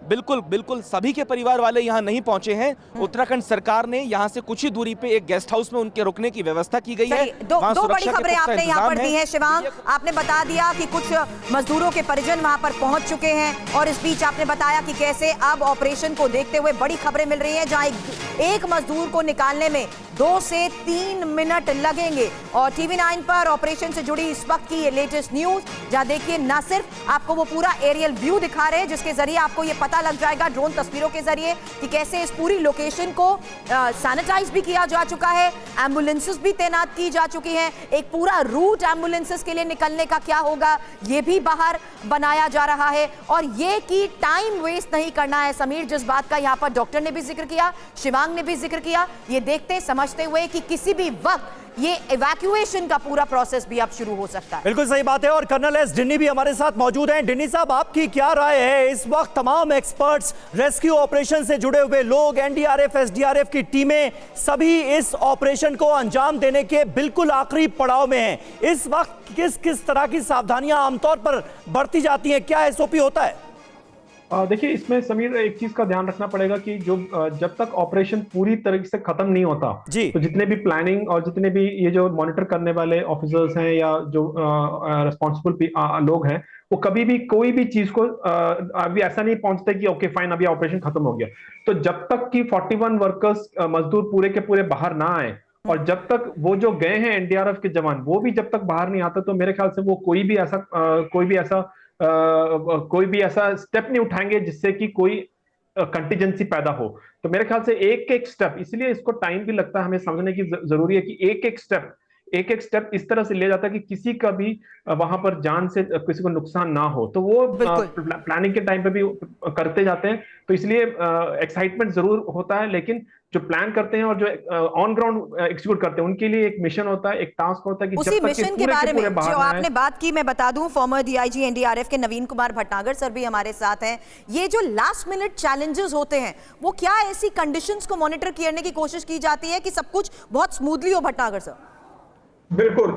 बिल्कुल बिल्कुल, सभी के परिवार वाले यहाँ नहीं पहुंचे हैं। उत्तराखंड सरकार ने यहाँ से कुछ ही दूरी पे एक गेस्ट हाउस में उनके रुकने की व्यवस्था की गई है। दो बड़ी खबरें आपने यहाँ पर दी हैं शिवांग। आपने बता दिया कि कुछ मजदूरों के परिजन वहां पर पहुंच चुके हैं और इस बीच आपने बताया कि कैसे अब ऑपरेशन को देखते हुए बड़ी खबरें मिल रही हैं जहां एक मजदूर को निकालने में 2 से 3 मिनट लगेंगे। और टीवी9 पर ऑपरेशन से जुड़ी इस वक्त की ये लेटेस्ट न्यूज, जहां देखिए न सिर्फ आपको वो पूरा एरियल व्यू दिखा रहे हैं जिसके जरिए आपको ये पता लग जाएगा ड्रोन तस्वीरों के जरिए कि कैसे इस पूरी लोकेशन को सैनिटाइज भी किया जा चुका है, एम्बुलेंसेस भी तैनात की जा चुकी हैं। एक पूरा रूट एम्बुलेंसेस के लिए निकलने का क्या होगा ये भी बाहर बनाया जा रहा है। और ये कि टाइम वेस्ट नहीं करना है समीर, जिस बात का यहाँ पर डॉक्टर ने भी जिक्र किया, शिवांग ने भी जिक्र किया, ये देखते समझते हुए कि किसी भी वक्त ये इवैक्यूएशन का पूरा प्रोसेस भी अब शुरू हो सकता है। बिल्कुल सही बात है। और कर्नल एस डिन्नी भी हमारे साथ मौजूद हैं। डिन्नी साहब, आपकी क्या राय है? इस वक्त तमाम एक्सपर्ट्स, रेस्क्यू ऑपरेशन से जुड़े हुए लोग, एनडीआरएफ, एसडीआरएफ की टीमें, सभी इस ऑपरेशन को अंजाम देने के बिल्कुल आखिरी पड़ाव में हैं। इस वक्त किस किस तरह की सावधानियां आमतौर पर बरती जाती हैं? क्या एसओपी होता है? देखिए, इसमें समीर एक चीज का ध्यान रखना पड़ेगा कि जो जब तक ऑपरेशन पूरी तरीके से खत्म नहीं होता तो जितने भी प्लानिंग और जितने भी ये जो मॉनिटर करने वाले ऑफिसर्स हैं या जो रिस्पॉन्सिबल लोग हैं, वो कभी भी कोई भी चीज को अभी ऐसा नहीं पहुंचते कि ओके फाइन अभी ऑपरेशन खत्म हो गया। तो जब तक कि 41 वर्कर्स मजदूर पूरे के पूरे बाहर ना आए और जब तक वो जो गए हैं एनडीआरएफ के जवान वो भी जब तक बाहर नहीं आते, तो मेरे ख्याल से वो कोई भी ऐसा स्टेप नहीं उठाएंगे जिससे कि कोई कंटीजेंसी पैदा हो। तो मेरे ख्याल से एक एक स्टेप, इसलिए इसको टाइम भी लगता है, हमें समझने की जरूरी है कि एक एक स्टेप इस तरह से लिया जाता है कि किसी का भी वहां पर जान से किसी को नुकसान ना हो। तो वो प्लानिंग के टाइम पे भी करते जाते हैं। तो इसलिए एक्साइटमेंट जरूर होता है, लेकिन जो प्लान करते हैं और जो ऑन ग्राउंड एग्जीक्यूट करते हैं उनके लिए एक मिशन होता है, एक टास्क होता है कि उसी मिशन के बारे में जो आपने बात की, मैं बता दूं, फॉर्मर डीआईजी एनडीआरएफ के नवीन कुमार भटनागर सर भी हमारे साथ हैं। ये जो लास्ट मिनट चैलेंजेस होते हैं वो क्या ऐसी कंडीशंस को मॉनिटर करने की कोशिश की जाती है कि सब कुछ बहुत स्मूथली हो? भटनागर सर, बिल्कुल।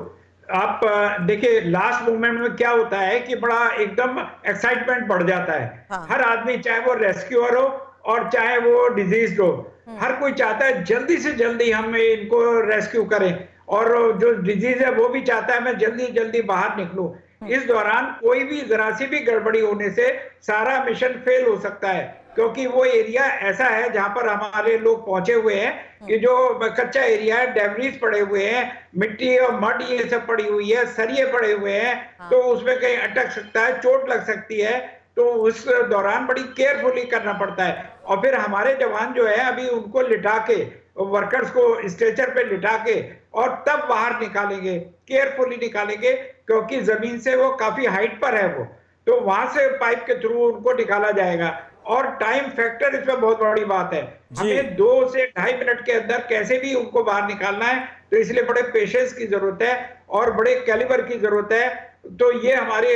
आप देखिए लास्ट मोमेंट में क्या होता है कि बड़ा एकदम एक्साइटमेंट बढ़ जाता है। हर आदमी, चाहे वो रेस्क्यूअर हो और चाहे वो डिजीज हो, हर कोई चाहता है जल्दी से जल्दी हम इनको रेस्क्यू करें, और जो डिजीज है वो भी चाहता है मैं जल्दी जल्दी बाहर निकलूं। इस दौरान कोई भी जरा सी भी गड़बड़ी होने से सारा मिशन फेल हो सकता है, क्योंकि वो एरिया ऐसा है जहां पर हमारे लोग पहुंचे हुए हैं कि जो कच्चा एरिया है, डेब्रिस पड़े हुए हैं, मिट्टी और मड ये सब पड़ी हुई है, सरिये पड़े हुए हैं, तो उसमें कहीं अटक सकता है, चोट लग सकती है, तो उस दौरान बड़ी केयरफुली करना पड़ता है। और फिर हमारे जवान जो है अभी उनको लिटा के, वर्कर्स को स्ट्रेचर पे लिटा के और तब बाहर निकालेंगे, केयरफुली निकालेंगे, क्योंकि जमीन से वो काफी हाइट पर है वो, तो वहां से पाइप के थ्रू उनको निकाला जाएगा। और टाइम फैक्टर इसमें बहुत बड़ी बात है, हमें 2 से 2.5 मिनट के अंदर कैसे भी उनको बाहर निकालना है, तो इसलिए बड़े पेशेंस की जरूरत है और बड़े कैलिबर की जरूरत है। तो ये हमारे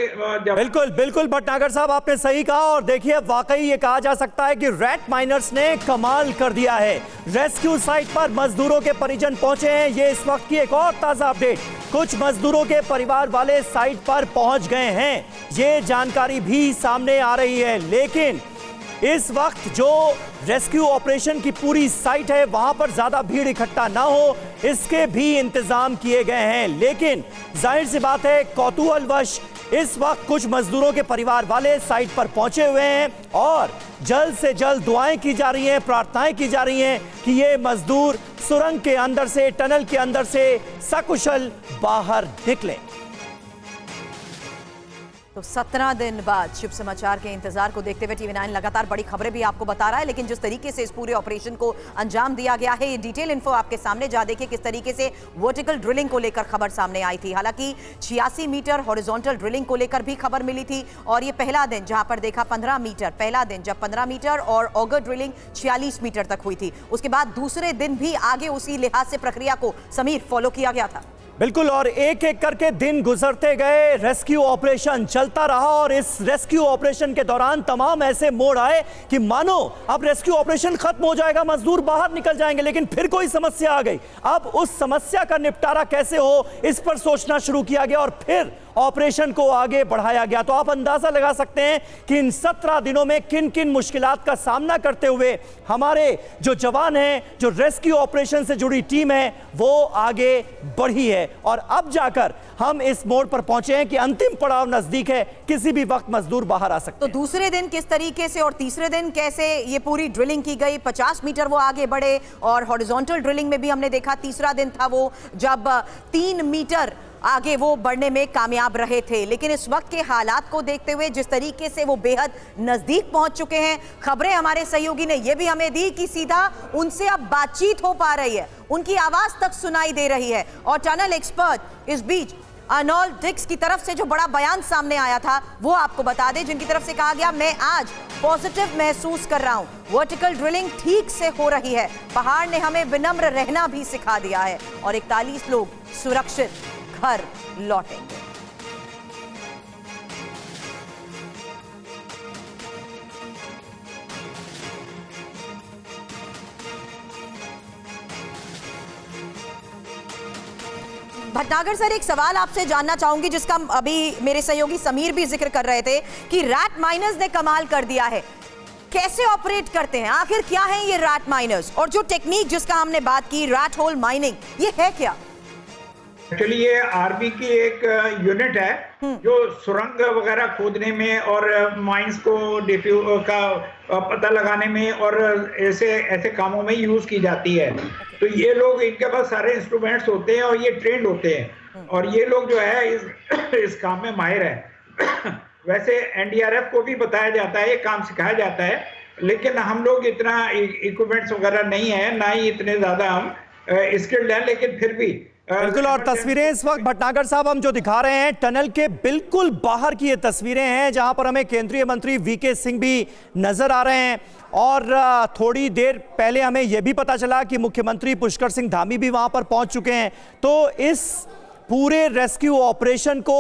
बिल्कुल बिल्कुल भटनागर साहब, आपने सही कहा। और देखिए, वाकई ये कहा जा सकता है कि रैट माइनर्स ने कमाल कर दिया है। रेस्क्यू साइट पर मजदूरों के परिजन पहुंचे हैं। ये इस वक्त की एक और ताजा अपडेट, कुछ मजदूरों के परिवार वाले साइट पर पहुंच गए हैं, ये जानकारी भी सामने आ रही है। लेकिन इस वक्त जो रेस्क्यू ऑपरेशन की पूरी साइट है, वहां पर ज्यादा भीड़ इकट्ठा ना हो, इसके भी इंतजाम किए गए हैं। लेकिन जाहिर सी बात है, कौतूहलवश इस वक्त कुछ मजदूरों के परिवार वाले साइट पर पहुंचे हुए हैं और जल्द से जल्द दुआएं की जा रही हैं, प्रार्थनाएं की जा रही हैं कि ये मजदूर सुरंग के अंदर से, टनल के अंदर से सकुशल बाहर निकले। तो 17 दिन बाद शुभ समाचार के इंतजार को देखते हुए TV9 लगातार बड़ी खबरें भी आपको बता रहा है, लेकिन जिस तरीके से इस पूरे ऑपरेशन को अंजाम दिया गया है, ये डिटेल इन्फो आपके सामने जा देखिए किस तरीके से वर्टिकल ड्रिलिंग को लेकर खबर सामने आई थी। हालांकि 86 मीटर हॉरिजॉन्टल ड्रिलिंग को लेकर भी खबर मिली थी और ये पहला दिन जहां पर देखा 15 मीटर, पहला दिन जब 15 मीटर और ऑगर ड्रिलिंग 46 मीटर तक हुई थी, उसके बाद दूसरे दिन भी आगे उसी लिहाज से प्रक्रिया को समीर फॉलो किया गया था। बिल्कुल, और एक एक करके दिन गुजरते गए, रेस्क्यू ऑपरेशन चलता रहा और इस रेस्क्यू ऑपरेशन के दौरान तमाम ऐसे मोड़ आए कि मानो अब रेस्क्यू ऑपरेशन खत्म हो जाएगा, मजदूर बाहर निकल जाएंगे, लेकिन फिर कोई समस्या आ गई। अब उस समस्या का निपटारा कैसे हो, इस पर सोचना शुरू किया गया और फिर ऑपरेशन को आगे बढ़ाया गया। तो आप अंदाजा लगा सकते हैं कि इन 17 दिनों में किन किन मुश्किलात का सामना करते हुए हमारे जो जवान हैं, जो रेस्क्यू ऑपरेशन से जुड़ी टीम है, वो आगे बढ़ी है। और अब जाकर हम इस मोड़ पर पहुंचे हैं कि अंतिम पड़ाव नजदीक है, किसी भी वक्त मजदूर बाहर आ सकते तो हैं। दूसरे दिन किस तरीके से और तीसरे दिन कैसे ये पूरी ड्रिलिंग की गई, 50 मीटर वो आगे बढ़े और हॉरिजॉन्टल ड्रिलिंग में भी हमने देखा तीसरा दिन था वो जब 3 मीटर आगे वो बढ़ने में कामयाब रहे थे। लेकिन इस वक्त के हालात को देखते हुए जिस तरीके से वो बेहद नजदीक पहुंच चुके हैं, खबरें हमारे सहयोगी ने ये भी हमें दी कि सीधा उनसे अब बातचीत हो पा रही है, उनकी आवाज तक सुनाई दे रही है। और टनल एक्सपर्ट इस बीच अर्नोल्ड डिक्स की तरफ से जो बड़ा बयान सामने आया था वो आपको बता दें, जिनकी तरफ से कहा गया, मैं आज पॉजिटिव महसूस कर रहा हूं, वर्टिकल ड्रिलिंग ठीक से हो रही है, पहाड़ ने हमें विनम्र रहना भी सिखा दिया है और 41 लोग सुरक्षित घर लौटेंगे। भटनागर सर, एक सवाल आपसे जानना चाहूंगी जिसका अभी मेरे सहयोगी समीर भी जिक्र कर रहे थे कि रैट माइनर्स ने कमाल कर दिया है। कैसे ऑपरेट करते हैं, आखिर क्या है ये रैट माइनर्स, और जो टेक्निक जिसका हमने बात की, रैट होल माइनिंग, ये है क्या? एक्चुअली ये आर्मी की एक यूनिट है जो सुरंग वगैरह खोदने में और माइंस को का पता लगाने में और ऐसे कामों में यूज की जाती है। तो ये लोग, इनके पास सारे इंस्ट्रूमेंट्स होते हैं और ये ट्रेंड होते हैं और ये लोग जो है इस काम में माहिर है। वैसे एनडीआरएफ को भी बताया जाता है, ये काम सिखाया जाता है, लेकिन हम लोग इतना इक्विपमेंट्स वगैरह नहीं है, ना ही इतने ज्यादा हम स्किल्ड हैं, लेकिन फिर भी बिल्कुल। और तस्वीरें इस वक्त भटनागर साहब हम जो दिखा रहे हैं, टनल के बिल्कुल बाहर की ये तस्वीरें हैं, जहां पर हमें केंद्रीय मंत्री वीके सिंह भी नजर आ रहे हैं। और थोड़ी देर पहले हमें यह भी पता चला कि मुख्यमंत्री पुष्कर सिंह धामी भी वहां पर पहुंच चुके हैं। तो इस पूरे रेस्क्यू ऑपरेशन को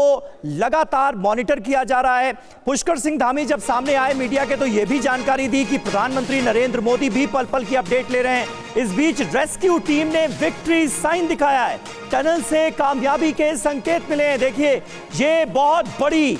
लगातार मॉनिटर किया जा रहा है। पुष्कर सिंह धामी जब सामने आए मीडिया के, तो यह भी जानकारी दी कि प्रधानमंत्री नरेंद्र मोदी भी पल पल की अपडेट ले रहे हैं। इस बीच रेस्क्यू टीम ने विक्ट्री साइन दिखाया है, टनल से कामयाबी के संकेत मिले हैं। देखिए, ये बहुत बड़ी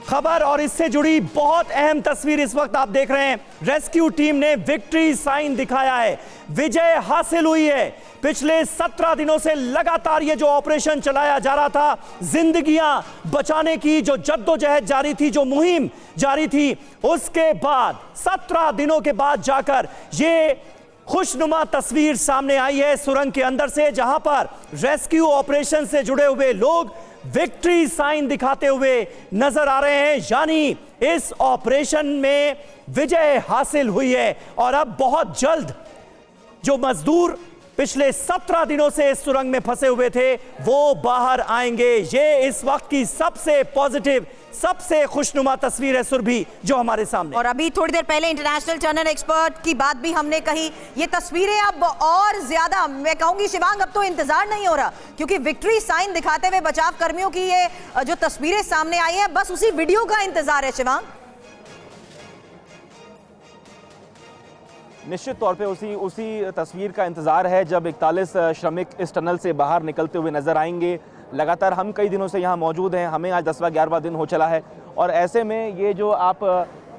खबर और इससे जुड़ी बहुत अहम तस्वीर इस वक्त आप देख रहे हैं। रेस्क्यू टीम ने विक्ट्री साइन दिखाया है, विजय हासिल हुई है। पिछले 17 दिनों से लगातार ये जो ऑपरेशन चलाया जा रहा था, जिंदगियां बचाने की जो जद्दोजहद जारी थी, जो मुहिम जारी थी, उसके बाद 17 दिनों के बाद जाकर ये खुशनुमा तस्वीर सामने आई है सुरंग के अंदर से, जहां पर रेस्क्यू ऑपरेशन से जुड़े हुए लोग विक्ट्री साइन दिखाते हुए नजर आ रहे हैं। यानी इस ऑपरेशन में विजय हासिल हुई है और अब बहुत जल्द जो मजदूर पिछले 17 दिनों से इस सुरंग में फंसे हुए थे वो बाहर आएंगे। ये इस वक्त की सबसे पॉजिटिव, सबसे खुशनुमा तस्वीर है सुरभि जो हमारे सामने। और अभी थोड़ी देर पहले इंटरनेशनल टनल एक्सपर्ट की बात भी हमने कही। ये तस्वीरें अब और ज्यादा, मैं कहूंगी शिवांग, अब तो इंतजार नहीं हो रहा, क्योंकि विक्ट्री साइन दिखाते हुए बचाव कर्मियों की ये जो तस्वीरें सामने आई हैं, बस उसी वीडियो का इंतजार है शिवांग। निश्चित तौर पे उसी तस्वीर का इंतजार है जब 41 श्रमिक इस टनल से बाहर निकलते हुए नजर आएंगे। लगातार हम कई दिनों से यहाँ मौजूद हैं, हमें आज 10वां 11वां दिन हो चला है और ऐसे में ये जो आप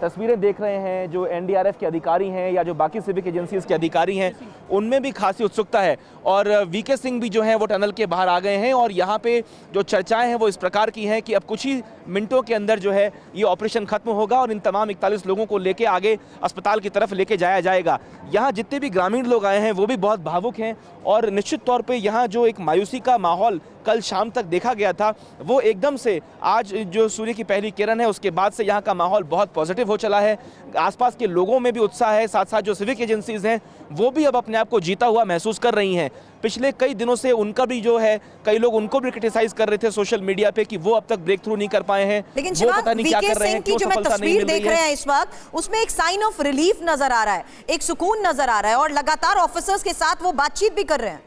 तस्वीरें देख रहे हैं, जो एनडीआरएफ के अधिकारी हैं या जो बाकी सिविक एजेंसीज के अधिकारी हैं, उनमें भी खासी उत्सुकता है। और वीके सिंह भी जो हैं वो टनल के बाहर आ गए हैं और यहाँ पे जो चर्चाएं हैं वो इस प्रकार की हैं कि अब कुछ ही मिनटों के अंदर जो है ये ऑपरेशन खत्म होगा और इन तमाम 41 लोगों को लेके आगे अस्पताल की तरफ लेके जाया जाएगा। यहाँ जितने भी ग्रामीण लोग आए हैं वो भी बहुत भावुक हैं और निश्चित तौर पे यहाँ जो एक मायूसी का माहौल कल शाम तक देखा गया था, वो एकदम से आज जो सूर्य की पहली किरण है उसके बाद से यहाँ का माहौल बहुत पॉजिटिव हो चला है। आसपास के लोगों में भी उत्साह है, साथ साथ जो सिविक एजेंसीज हैं वो भी अब अपने आप को जीता हुआ महसूस कर रही हैं। पिछले कई दिनों से उनका भी जो है, कई लोग उनको भी क्रिटिसाइज कर रहे थे सोशल मीडिया पे कि वो अब तक ब्रेक थ्रू नहीं कर पाए हैं, लेकिन वो पता नहीं क्या कर रहे हैं, की जो मैं तस्वीर देख रहे हैं इस वक्त, उसमें एक साइन ऑफ रिलीफ नजर आ रहा है, एक सुकून नजर आ रहा है और लगातार ऑफिसर्स के साथ वो बातचीत भी कर रहे हैं।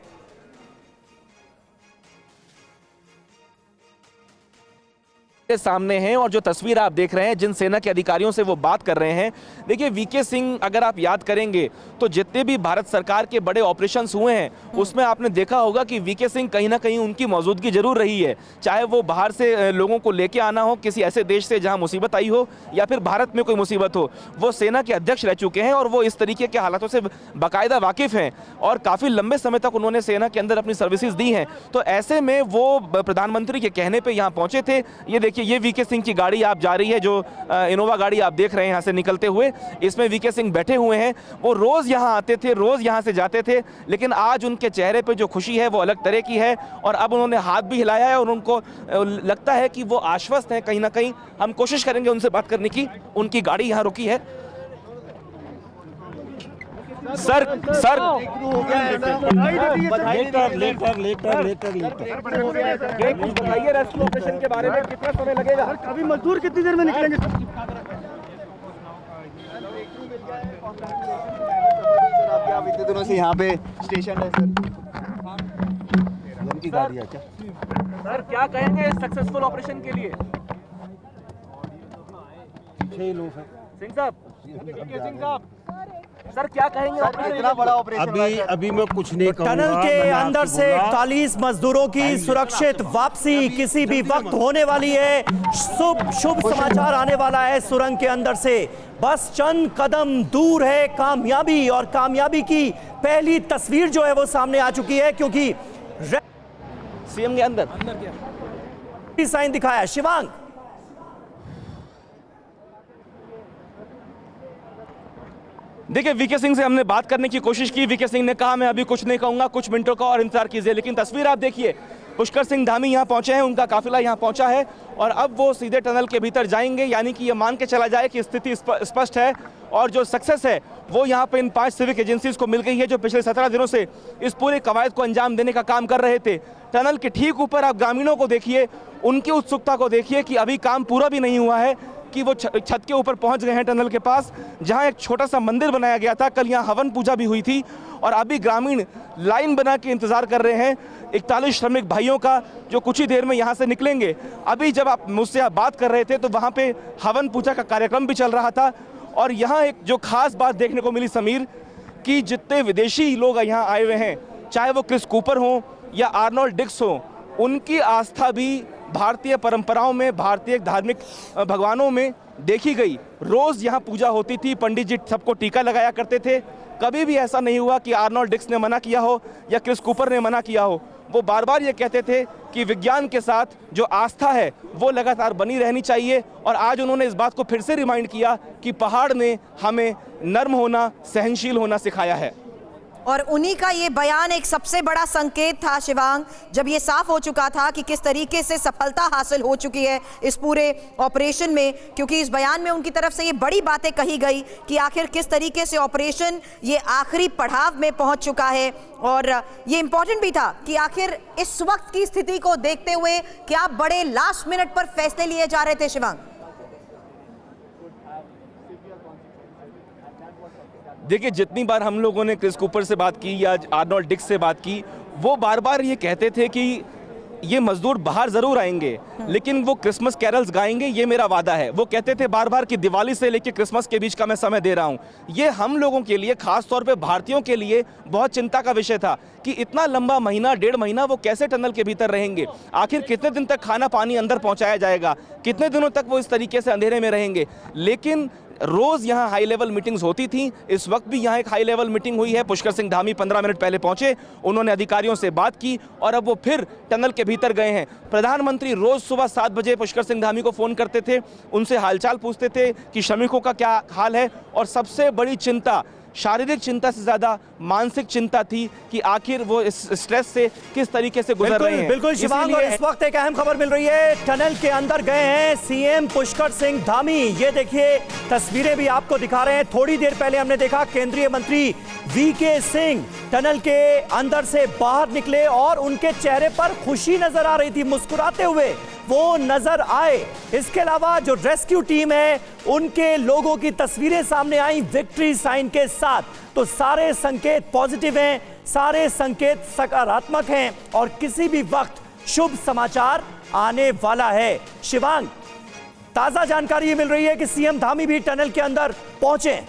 सामने हैं और जो तस्वीर आप देख रहे हैं जिन सेना के अधिकारियों से वो बात कर रहे हैं, देखिए वीके सिंह, अगर आप याद करेंगे तो जितने भी भारत सरकार के बड़े ऑपरेशंस हुए हैं उसमें आपने देखा होगा कि वीके सिंह कहीं ना कहीं उनकी मौजूदगी जरूर रही है, चाहे वो बाहर से लोगों को लेके आना हो किसी ऐसे देश से जहां मुसीबत आई हो या फिर भारत में कोई मुसीबत हो। वो सेना के अध्यक्ष रह चुके हैं और वो इस तरीके के हालातों से बाकायदा वाकिफ हैं और काफ़ी लंबे समय तक उन्होंने सेना के अंदर अपनी सर्विसेज दी हैं। तो ऐसे में वो प्रधानमंत्री के कहने पर यहाँ पहुँचे थे। ये देखिए, ये वीके सिंह की गाड़ी आप जा रही है, जो इनोवा गाड़ी आप देख रहे हैं यहाँ से निकलते हुए, इसमें वीके सिंह बैठे हुए हैं। वो रोज यहाँ आते थे, रोज यहाँ से जाते थे, लेकिन आज उनके चेहरे पे जो खुशी है वो अलग तरह की है और अब उन्होंने हाथ भी हिलाया है और उनको लगता है कि वो आश्वस्त हैं कहीं ना कहीं। हम कोशिश करेंगे उनसे बात करने की। उनकी गाड़ी यहाँ रुकी है। सर बताइए रेस्क्यू ऑपरेशन के बारे में, कितना समय लगेगा? अभी मजदूर कितनी देर में निकलेंगे? आप इतने दिनों से यहाँ पे स्टेशन है सर, उनकी गाड़ी है क्या? सर क्या कहेंगे इस सक्सेसफुल ऑपरेशन के लिए? 6 लोग हैं। सिंह साहब, सर क्या कहेंगे? इतना बड़ा ऑपरेशन अभी मैं कुछ नहीं कहूंगा। टनल के अंदर से 41 मजदूरों की सुरक्षित वापसी किसी भी वक्त होने वाली है। शुभ समाचार आने वाला है सुरंग के अंदर से। बस चंद कदम दूर है कामयाबी और कामयाबी की पहली तस्वीर जो है वो सामने आ चुकी है, क्योंकि सीएम के अंदर साइन दिखाया। शिवांग, देखिए, वीके सिंह से हमने बात करने की कोशिश की। वीके सिंह ने कहा मैं अभी कुछ नहीं कहूंगा, कुछ मिनटों का और इंतजार कीजिए। लेकिन तस्वीर आप देखिए, पुष्कर सिंह धामी यहाँ पहुंचे हैं, उनका काफिला यहाँ पहुंचा है और अब वो सीधे टनल के भीतर जाएंगे। यानी कि ये मान के चला जाए कि स्थिति स्पष्ट है और जो सक्सेस है वो यहाँ पे इन 5 सिविक एजेंसीज को मिल गई है जो पिछले 17 दिनों से इस पूरे कवायद को अंजाम देने का काम कर रहे थे। टनल के ठीक ऊपर आप ग्रामीणों को देखिए, उनकी उत्सुकता को देखिए कि अभी काम पूरा भी नहीं हुआ है कि वो छत के ऊपर पहुंच गए हैं टनल के पास, जहां एक छोटा सा मंदिर बनाया गया था। कल यहां हवन पूजा भी हुई थी और अभी ग्रामीण लाइन बना के इंतजार कर रहे हैं 41 श्रमिक भाइयों का, जो कुछ ही देर में यहां से निकलेंगे। अभी जब आप मुझसे बात कर रहे थे तो वहां पे हवन पूजा का कार्यक्रम भी चल रहा था और यहाँ एक जो खास बात देखने को मिली समीर, कि जितने विदेशी लोग यहाँ आए हुए हैं, चाहे वो क्रिस कूपर हों या आर्नोल्ड डिक्स हों, उनकी आस्था भी भारतीय परंपराओं में, भारतीय धार्मिक भगवानों में देखी गई। रोज़ यहाँ पूजा होती थी, पंडित जी सबको टीका लगाया करते थे। कभी भी ऐसा नहीं हुआ कि आर्नोल्ड डिक्स ने मना किया हो या क्रिस कूपर ने मना किया हो। वो बार बार ये कहते थे कि विज्ञान के साथ जो आस्था है वो लगातार बनी रहनी चाहिए, और आज उन्होंने इस बात को फिर से रिमाइंड किया कि पहाड़ ने हमें नर्म होना, सहनशील होना सिखाया है। और उन्हीं का ये बयान एक सबसे बड़ा संकेत था शिवांग, जब ये साफ हो चुका था कि किस तरीके से सफलता हासिल हो चुकी है इस पूरे ऑपरेशन में, क्योंकि इस बयान में उनकी तरफ से ये बड़ी बातें कही गई कि आखिर किस तरीके से ऑपरेशन ये आखिरी पड़ाव में पहुंच चुका है। और ये इंपॉर्टेंट भी था कि आखिर इस वक्त की स्थिति को देखते हुए क्या बड़े लास्ट मिनट पर फैसले लिए जा रहे थे शिवांग? देखिए, जितनी बार हम लोगों ने क्रिस कूपर से बात की या आर्नोल्ड डिक्स से बात की, वो बार बार ये कहते थे कि ये मजदूर बाहर ज़रूर आएंगे लेकिन वो क्रिसमस कैरल्स गाएंगे, ये मेरा वादा है। वो कहते थे बार बार कि दिवाली से लेकर क्रिसमस के बीच का मैं समय दे रहा हूँ। ये हम लोगों के लिए, खास तौर पे भारतीयों के लिए बहुत चिंता का विषय था कि इतना लंबा महीना, 1.5 महीना वो कैसे टनल के भीतर रहेंगे। आखिर कितने दिन तक खाना पानी अंदर पहुँचाया जाएगा, कितने दिनों तक वो इस तरीके से अंधेरे में रहेंगे। लेकिन रोज़ यहाँ हाई लेवल मीटिंग्स होती थी। इस वक्त भी यहाँ एक हाई लेवल मीटिंग हुई है। पुष्कर सिंह धामी 15 मिनट पहले पहुँचे, उन्होंने अधिकारियों से बात की और अब वो फिर टनल के भीतर गए हैं। प्रधानमंत्री रोज़ सुबह 7 बजे पुष्कर सिंह धामी को फ़ोन करते थे, उनसे हालचाल पूछते थे कि श्रमिकों का क्या हाल है। और सबसे बड़ी चिंता, शारीरिक चिंता से ज़्यादा मानसिक चिंता थी कि आखिर वो इस स्ट्रेस से किस तरीके से गुजर रहे हैं। बिल्कुल शिवांग, और इस वक्त एक अहम खबर मिल रही है। टनल के अंदर गए हैं सीएम पुष्कर सिंह धामी। ये देखिए, तस्वीरें भी आपको दिखा रहे हैं। थोड़ी देर पहले हमने देखा केंद्रीय मंत्री वीके सिंह टनल के अंदर से बाहर निकले और उनके चेहरे पर खुशी नजर आ रही थी, मुस्कुराते हुए वो नजर आए। इसके अलावा जो रेस्क्यू टीम है उनके लोगों की तस्वीरें सामने आई विक्ट्री साइन के साथ। तो सारे संकेत पॉजिटिव हैं, सारे संकेत सकारात्मक हैं और किसी भी वक्त शुभ समाचार आने वाला है। शिवांग, ताजा जानकारी ये मिल रही है कि सीएम धामी भी टनल के अंदर पहुंचे।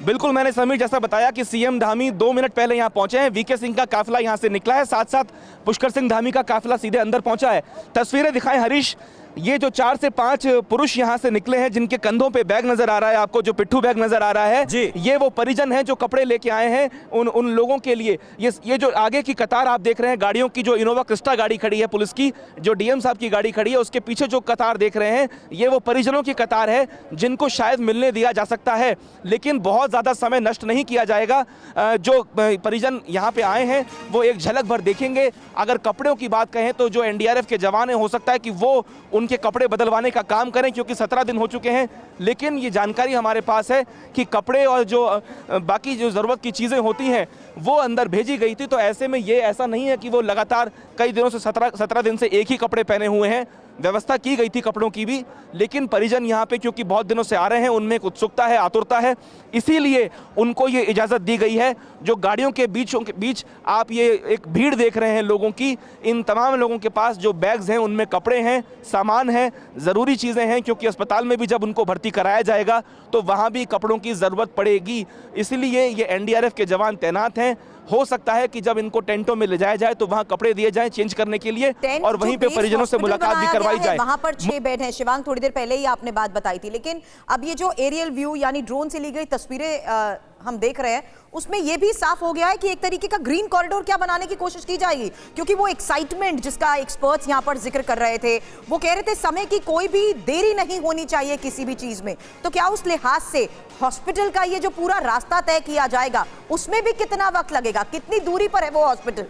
बिल्कुल, मैंने समीर जैसा बताया कि सीएम धामी 2 मिनट पहले यहां पहुंचे हैं। वीके सिंह का काफिला यहां से निकला है, साथ साथ पुष्कर सिंह धामी का काफिला सीधे अंदर पहुंचा है। तस्वीरें दिखाएं हरीश। ये जो 4 से 5 पुरुष यहां से निकले हैं, जिनके कंधों पे बैग नजर आ रहा है आपको, जो पिट्ठू बैग नजर आ रहा है जी। ये वो परिजन हैं जो कपड़े लेके आए हैं उन लोगों के लिए। ये जो आगे की कतार आप देख रहे हैं गाड़ियों की, जो इनोवा क्रिस्टा गाड़ी खड़ी है पुलिस की, जो डीएम साहब की गाड़ी खड़ी है, उसके पीछे जो कतार देख रहे हैं ये वो परिजनों की कतार है जिनको शायद मिलने दिया जा सकता है। लेकिन बहुत ज़्यादा समय नष्ट नहीं किया जाएगा। जो परिजन यहाँ पे आए हैं वो एक झलक भर देखेंगे। अगर कपड़ों की बात कहें तो जो एनडीआरएफ के जवान हैं, हो सकता है कि वो उनके कपड़े बदलवाने का काम करें, क्योंकि 17 दिन हो चुके हैं। लेकिन ये जानकारी हमारे पास है कि कपड़े और जो बाकी जो ज़रूरत की चीज़ें होती हैं वो अंदर भेजी गई थी। तो ऐसे में ये ऐसा नहीं है कि वो लगातार कई दिनों से 17 दिन से एक ही कपड़े पहने हुए हैं। व्यवस्था की गई थी कपड़ों की भी, लेकिन परिजन यहाँ पे क्योंकि बहुत दिनों से आ रहे हैं, उनमें एक उत्सुकता है, आतुरता है, इसीलिए उनको ये इजाज़त दी गई है। जो गाड़ियों के बीच आप ये एक भीड़ देख रहे हैं लोगों की, इन तमाम लोगों के पास जो बैग्स हैं उनमें कपड़े हैं, सामान है, ज़रूरी चीज़ें हैं, क्योंकि अस्पताल में भी जब उनको भर्ती कराया जाएगा तो वहाँ भी कपड़ों की ज़रूरत पड़ेगी। इसलिए ये एनडीआरएफ के जवान तैनात हैं। हो सकता है कि जब इनको टेंटों में ले जाया जाए तो वहां कपड़े दिए जाएं चेंज करने के लिए, और वहीं पे परिजनों से मुलाकात भी करवाई जाए। वहां पर 6 बेड हैं शिवांग, थोड़ी देर पहले ही आपने बात बताई थी। लेकिन अब ये जो एरियल व्यू यानी ड्रोन से ली गई तस्वीरें हम देख रहे हैं, उसमें यह भी साफ हो गया है कि एक तरीके का ग्रीन कॉरिडोर क्या बनाने की कोशिश की जाएगी, क्योंकि वो एक्साइटमेंट जिसका एक्सपर्ट्स यहां पर जिक्र कर रहे थे, वो कह रहे थे समय की कोई भी देरी नहीं होनी चाहिए किसी भी चीज में। तो क्या उस लिहाज से हॉस्पिटल का ये जो पूरा रास्ता तय किया जाएगा उसमें भी कितना वक्त लगेगा, कितनी दूरी पर है वो हॉस्पिटल?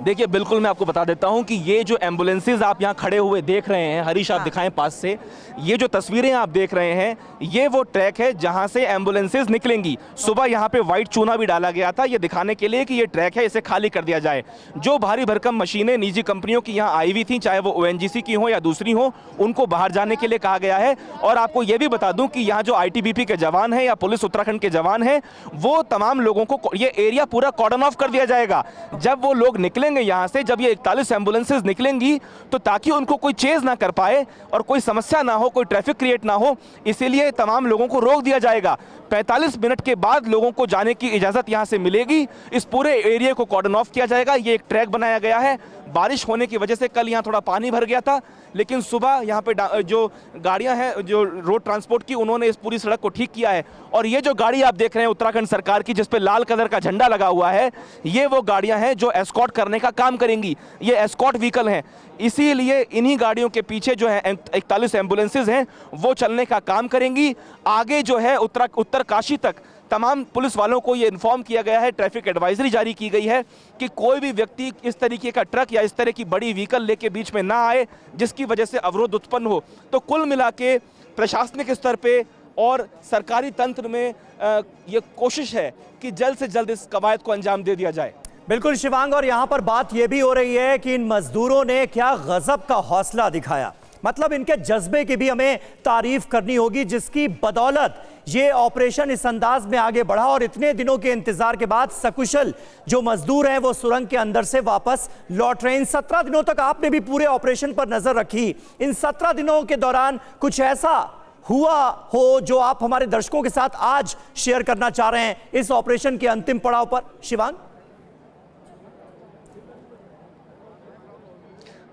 देखिए, बिल्कुल मैं आपको बता देता हूं कि ये जो एम्बुलेंसेज आप यहां खड़े हुए देख रहे हैं, हरीश आप दिखाएं पास से, ये जो तस्वीरें आप देख रहे हैं ये वो ट्रैक है जहां से एम्बुलेंसेज निकलेंगी। सुबह यहां पे व्हाइट चूना भी डाला गया था ये दिखाने के लिए कि ये ट्रैक है, इसे खाली कर दिया जाए। जो भारी भरकम मशीनें निजी कंपनियों की यहां आई हुई थी, चाहे वो ओएनजीसी की हो या दूसरी हो, उनको बाहर जाने के लिए कहा गया है। और आपको ये भी बता दूं कि यहाँ जो आईटीबीपी के जवान हैं या पुलिस उत्तराखंड के जवान हैं, वो तमाम लोगों को ये एरिया पूरा कॉर्डन ऑफ कर दिया जाएगा। जब वो लोग निकलेंगे निकलेंगे यहाँ से, जब ये 41 एम्बुलेंसेज निकलेंगी तो ताकि उनको कोई चेज ना कर पाए और कोई समस्या ना हो, कोई ट्रैफिक क्रिएट ना हो, इसीलिए तमाम लोगों को रोक दिया जाएगा। 45 मिनट के बाद लोगों को जाने की इजाज़त यहाँ से मिलेगी। इस पूरे एरिया को कॉर्डन ऑफ किया जाएगा। ये एक ट्रैक बनाया गया है। बारिश होने की वजह से कल यहाँ थोड़ा पानी भर गया था, लेकिन सुबह यहाँ पे जो गाड़ियाँ हैं, जो रोड ट्रांसपोर्ट की, उन्होंने इस पूरी सड़क को ठीक किया है। और ये जो गाड़ी आप देख रहे हैं उत्तराखंड सरकार की, जिस पे लाल कलर का झंडा लगा हुआ है, ये वो गाड़ियाँ हैं जो एस्कॉर्ट करने का काम करेंगी। ये एस्कॉर्ट व्हीकल हैं, इसीलिए इन्हीं गाड़ियों के पीछे जो है 41 एम्बुलेंसेज हैं वो चलने का काम करेंगी। आगे जो है उत्तरकाशी तक तमाम पुलिस वालों को ये इन्फॉर्म किया गया है, ट्रैफिक एडवाइजरी जारी की गई है कि कोई भी व्यक्ति इस तरीके का ट्रक या इस तरह की बड़ी व्हीकल लेके बीच में ना आए जिसकी वजह से अवरोध उत्पन्न हो। तो कुल मिला के प्रशासनिक स्तर पे और सरकारी तंत्र में ये कोशिश है कि जल्द से जल्द इस कवायद को अंजाम दे दिया जाए। बिल्कुल शिवांग, और यहां पर बात यह भी हो रही है कि इन मजदूरों ने क्या गजब का हौसला दिखाया। मतलब इनके जज्बे की भी हमें तारीफ करनी होगी, जिसकी बदौलत ये ऑपरेशन इस अंदाज में आगे बढ़ा और इतने दिनों के इंतजार के बाद सकुशल जो मजदूर हैं वो सुरंग के अंदर से वापस लौट रहे हैं। इन 17 दिनों तक आपने भी पूरे ऑपरेशन पर नजर रखी। इन 17 दिनों के दौरान कुछ ऐसा हुआ हो जो आप हमारे दर्शकों के साथ आज शेयर करना चाह रहे हैं इस ऑपरेशन के अंतिम पड़ाव पर, शिवांग?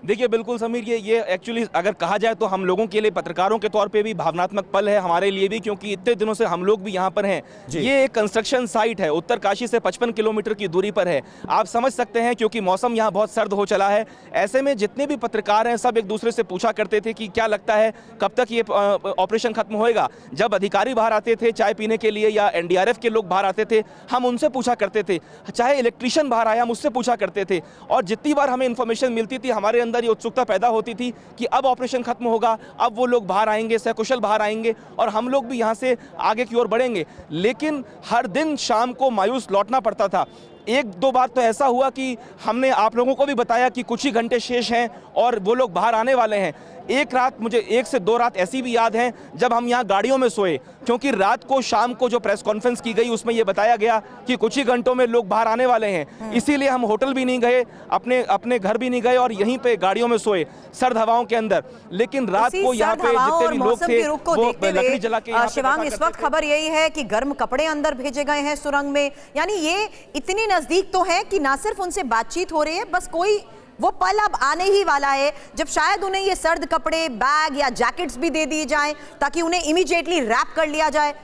देखिए बिल्कुल समीर, ये एक्चुअली अगर कहा जाए तो हम लोगों के लिए, पत्रकारों के तौर पे भी भावनात्मक पल है हमारे लिए भी, क्योंकि इतने दिनों से हम लोग भी यहाँ पर हैं। ये एक कंस्ट्रक्शन साइट है, उत्तरकाशी से 55 किलोमीटर की दूरी पर है। आप समझ सकते हैं क्योंकि मौसम यहाँ बहुत सर्द हो चला है। ऐसे में जितने भी पत्रकार हैं सब एक दूसरे से पूछा करते थे कि क्या लगता है कब तक ये ऑपरेशन खत्म होएगा। जब अधिकारी बाहर आते थे चाय पीने के लिए या NDRF के लोग बाहर आते थे, हम उनसे पूछा करते थे, चाहे इलेक्ट्रीशियन बाहर आया हम उससे पूछा करते थे। और जितनी बार हमें इन्फॉर्मेशन मिलती थी हमारे अंदर ये उत्सुकता पैदा होती थी कि अब ऑपरेशन खत्म होगा, अब वो लोग बाहर आएंगे, सकुशल बाहर आएंगे और हम लोग भी यहां से आगे की ओर बढ़ेंगे। लेकिन हर दिन शाम को मायूस लौटना पड़ता था। एक दो बार तो ऐसा हुआ कि हमने आप लोगों को भी बताया कि कुछ ही घंटे शेष हैं और वो लोग बाहर आने वाले हैं। एक रात, मुझे 1 से 2 रात ऐसी भी याद हैं जब हम यहाँ गाड़ियों में सोए, क्योंकि रात को शाम को जो प्रेस कॉन्फ्रेंस की गई उसमें ये बताया गया कि कुछ ही घंटों में लोग बाहर आने वाले हैं। इसीलिए हम होटल भी नहीं गए, अपने घर भी नहीं गए और यहीं पे गाड़ियों में सोए सर्द हवाओं के अंदर। लेकिन रात को यहाँ पे जितने भी लोग थे वो लकड़ी जला के। शिवांग, इस वक्त खबर यही है कि गर्म कपड़े अंदर भेजे गए हैं सुरंग में, यानी ये इतनी नजदीक तो है कि ना सिर्फ उनसे बातचीत हो रही है, बस कोई वो पल अब आने ही वाला है जब शायद उन्हें ये सर्द कपड़े, बैग या जैकेट्स भी दे दिए जाएं ताकि उन्हें इमीडिएटली रैप कर लिया जाए।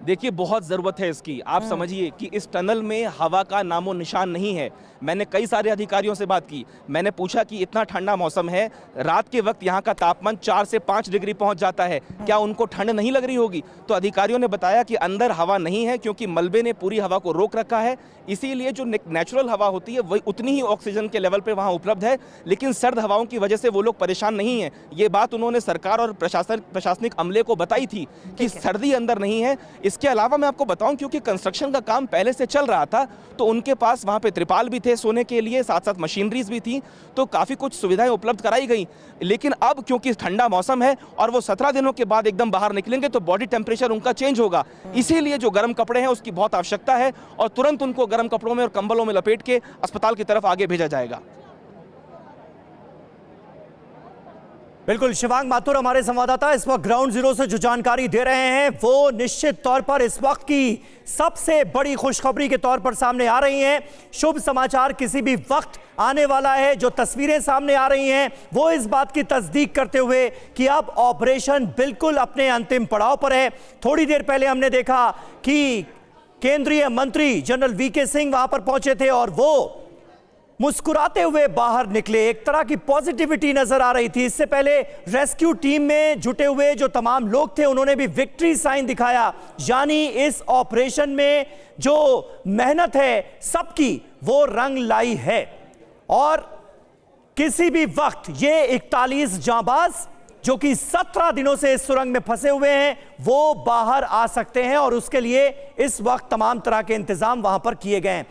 देखिए बहुत ज़रूरत है इसकी। आप समझिए कि इस टनल में हवा का नामो निशान नहीं है। मैंने कई सारे अधिकारियों से बात की, मैंने पूछा कि इतना ठंडा मौसम है, रात के वक्त यहाँ का तापमान 4 से 5 डिग्री पहुँच जाता है, क्या उनको ठंड नहीं लग रही होगी? तो अधिकारियों ने बताया कि अंदर हवा नहीं है क्योंकि मलबे ने पूरी हवा को रोक रखा है, इसीलिए जो नेचुरल हवा होती है वही उतनी ही ऑक्सीजन के लेवल पे वहाँ उपलब्ध है, लेकिन सर्द हवाओं की वजह से वो लोग परेशान नहीं हैं। ये बात उन्होंने सरकार और प्रशासनिक अमले को बताई थी कि सर्दी अंदर नहीं है। इसके अलावा मैं आपको बताऊं, क्योंकि कंस्ट्रक्शन का काम पहले से चल रहा था तो उनके पास वहाँ पे त्रिपाल भी थे सोने के लिए, साथ साथ मशीनरीज भी थी, तो काफ़ी कुछ सुविधाएं उपलब्ध कराई गई। लेकिन अब क्योंकि ठंडा मौसम है और वो 17 दिनों के बाद एकदम बाहर निकलेंगे तो बॉडी टेम्परेचर उनका चेंज होगा, इसीलिए जो गर्म कपड़े हैं उसकी बहुत आवश्यकता है और तुरंत उनको गर्म कपड़ों में और कंबलों में लपेट के अस्पताल की तरफ आगे भेजा जाएगा। बिल्कुल, शिवांग माथुर हमारे संवाददाता इस वक्त ग्राउंड जीरो से जो जानकारी दे रहे हैं वो निश्चित तौर पर इस वक्त की सबसे बड़ी खुशखबरी के तौर पर सामने आ रही हैं। शुभ समाचार किसी भी वक्त आने वाला है। जो तस्वीरें सामने आ रही हैं वो इस बात की तस्दीक करते हुए कि अब ऑपरेशन बिल्कुल अपने अंतिम पड़ाव पर है। थोड़ी देर पहले हमने देखा कि केंद्रीय मंत्री जनरल VK सिंह वहां पर पहुंचे थे और वो मुस्कुराते हुए बाहर निकले, एक तरह की पॉजिटिविटी नजर आ रही थी। इससे पहले रेस्क्यू टीम में जुटे हुए जो तमाम लोग थे उन्होंने भी विक्ट्री साइन दिखाया, यानी इस ऑपरेशन में जो मेहनत है सबकी वो रंग लाई है और किसी भी वक्त ये 41 जांबाज जो कि 17 दिनों से इस सुरंग में फंसे हुए हैं वो बाहर आ सकते हैं और उसके लिए इस वक्त तमाम तरह के इंतजाम वहां पर किए गए हैं।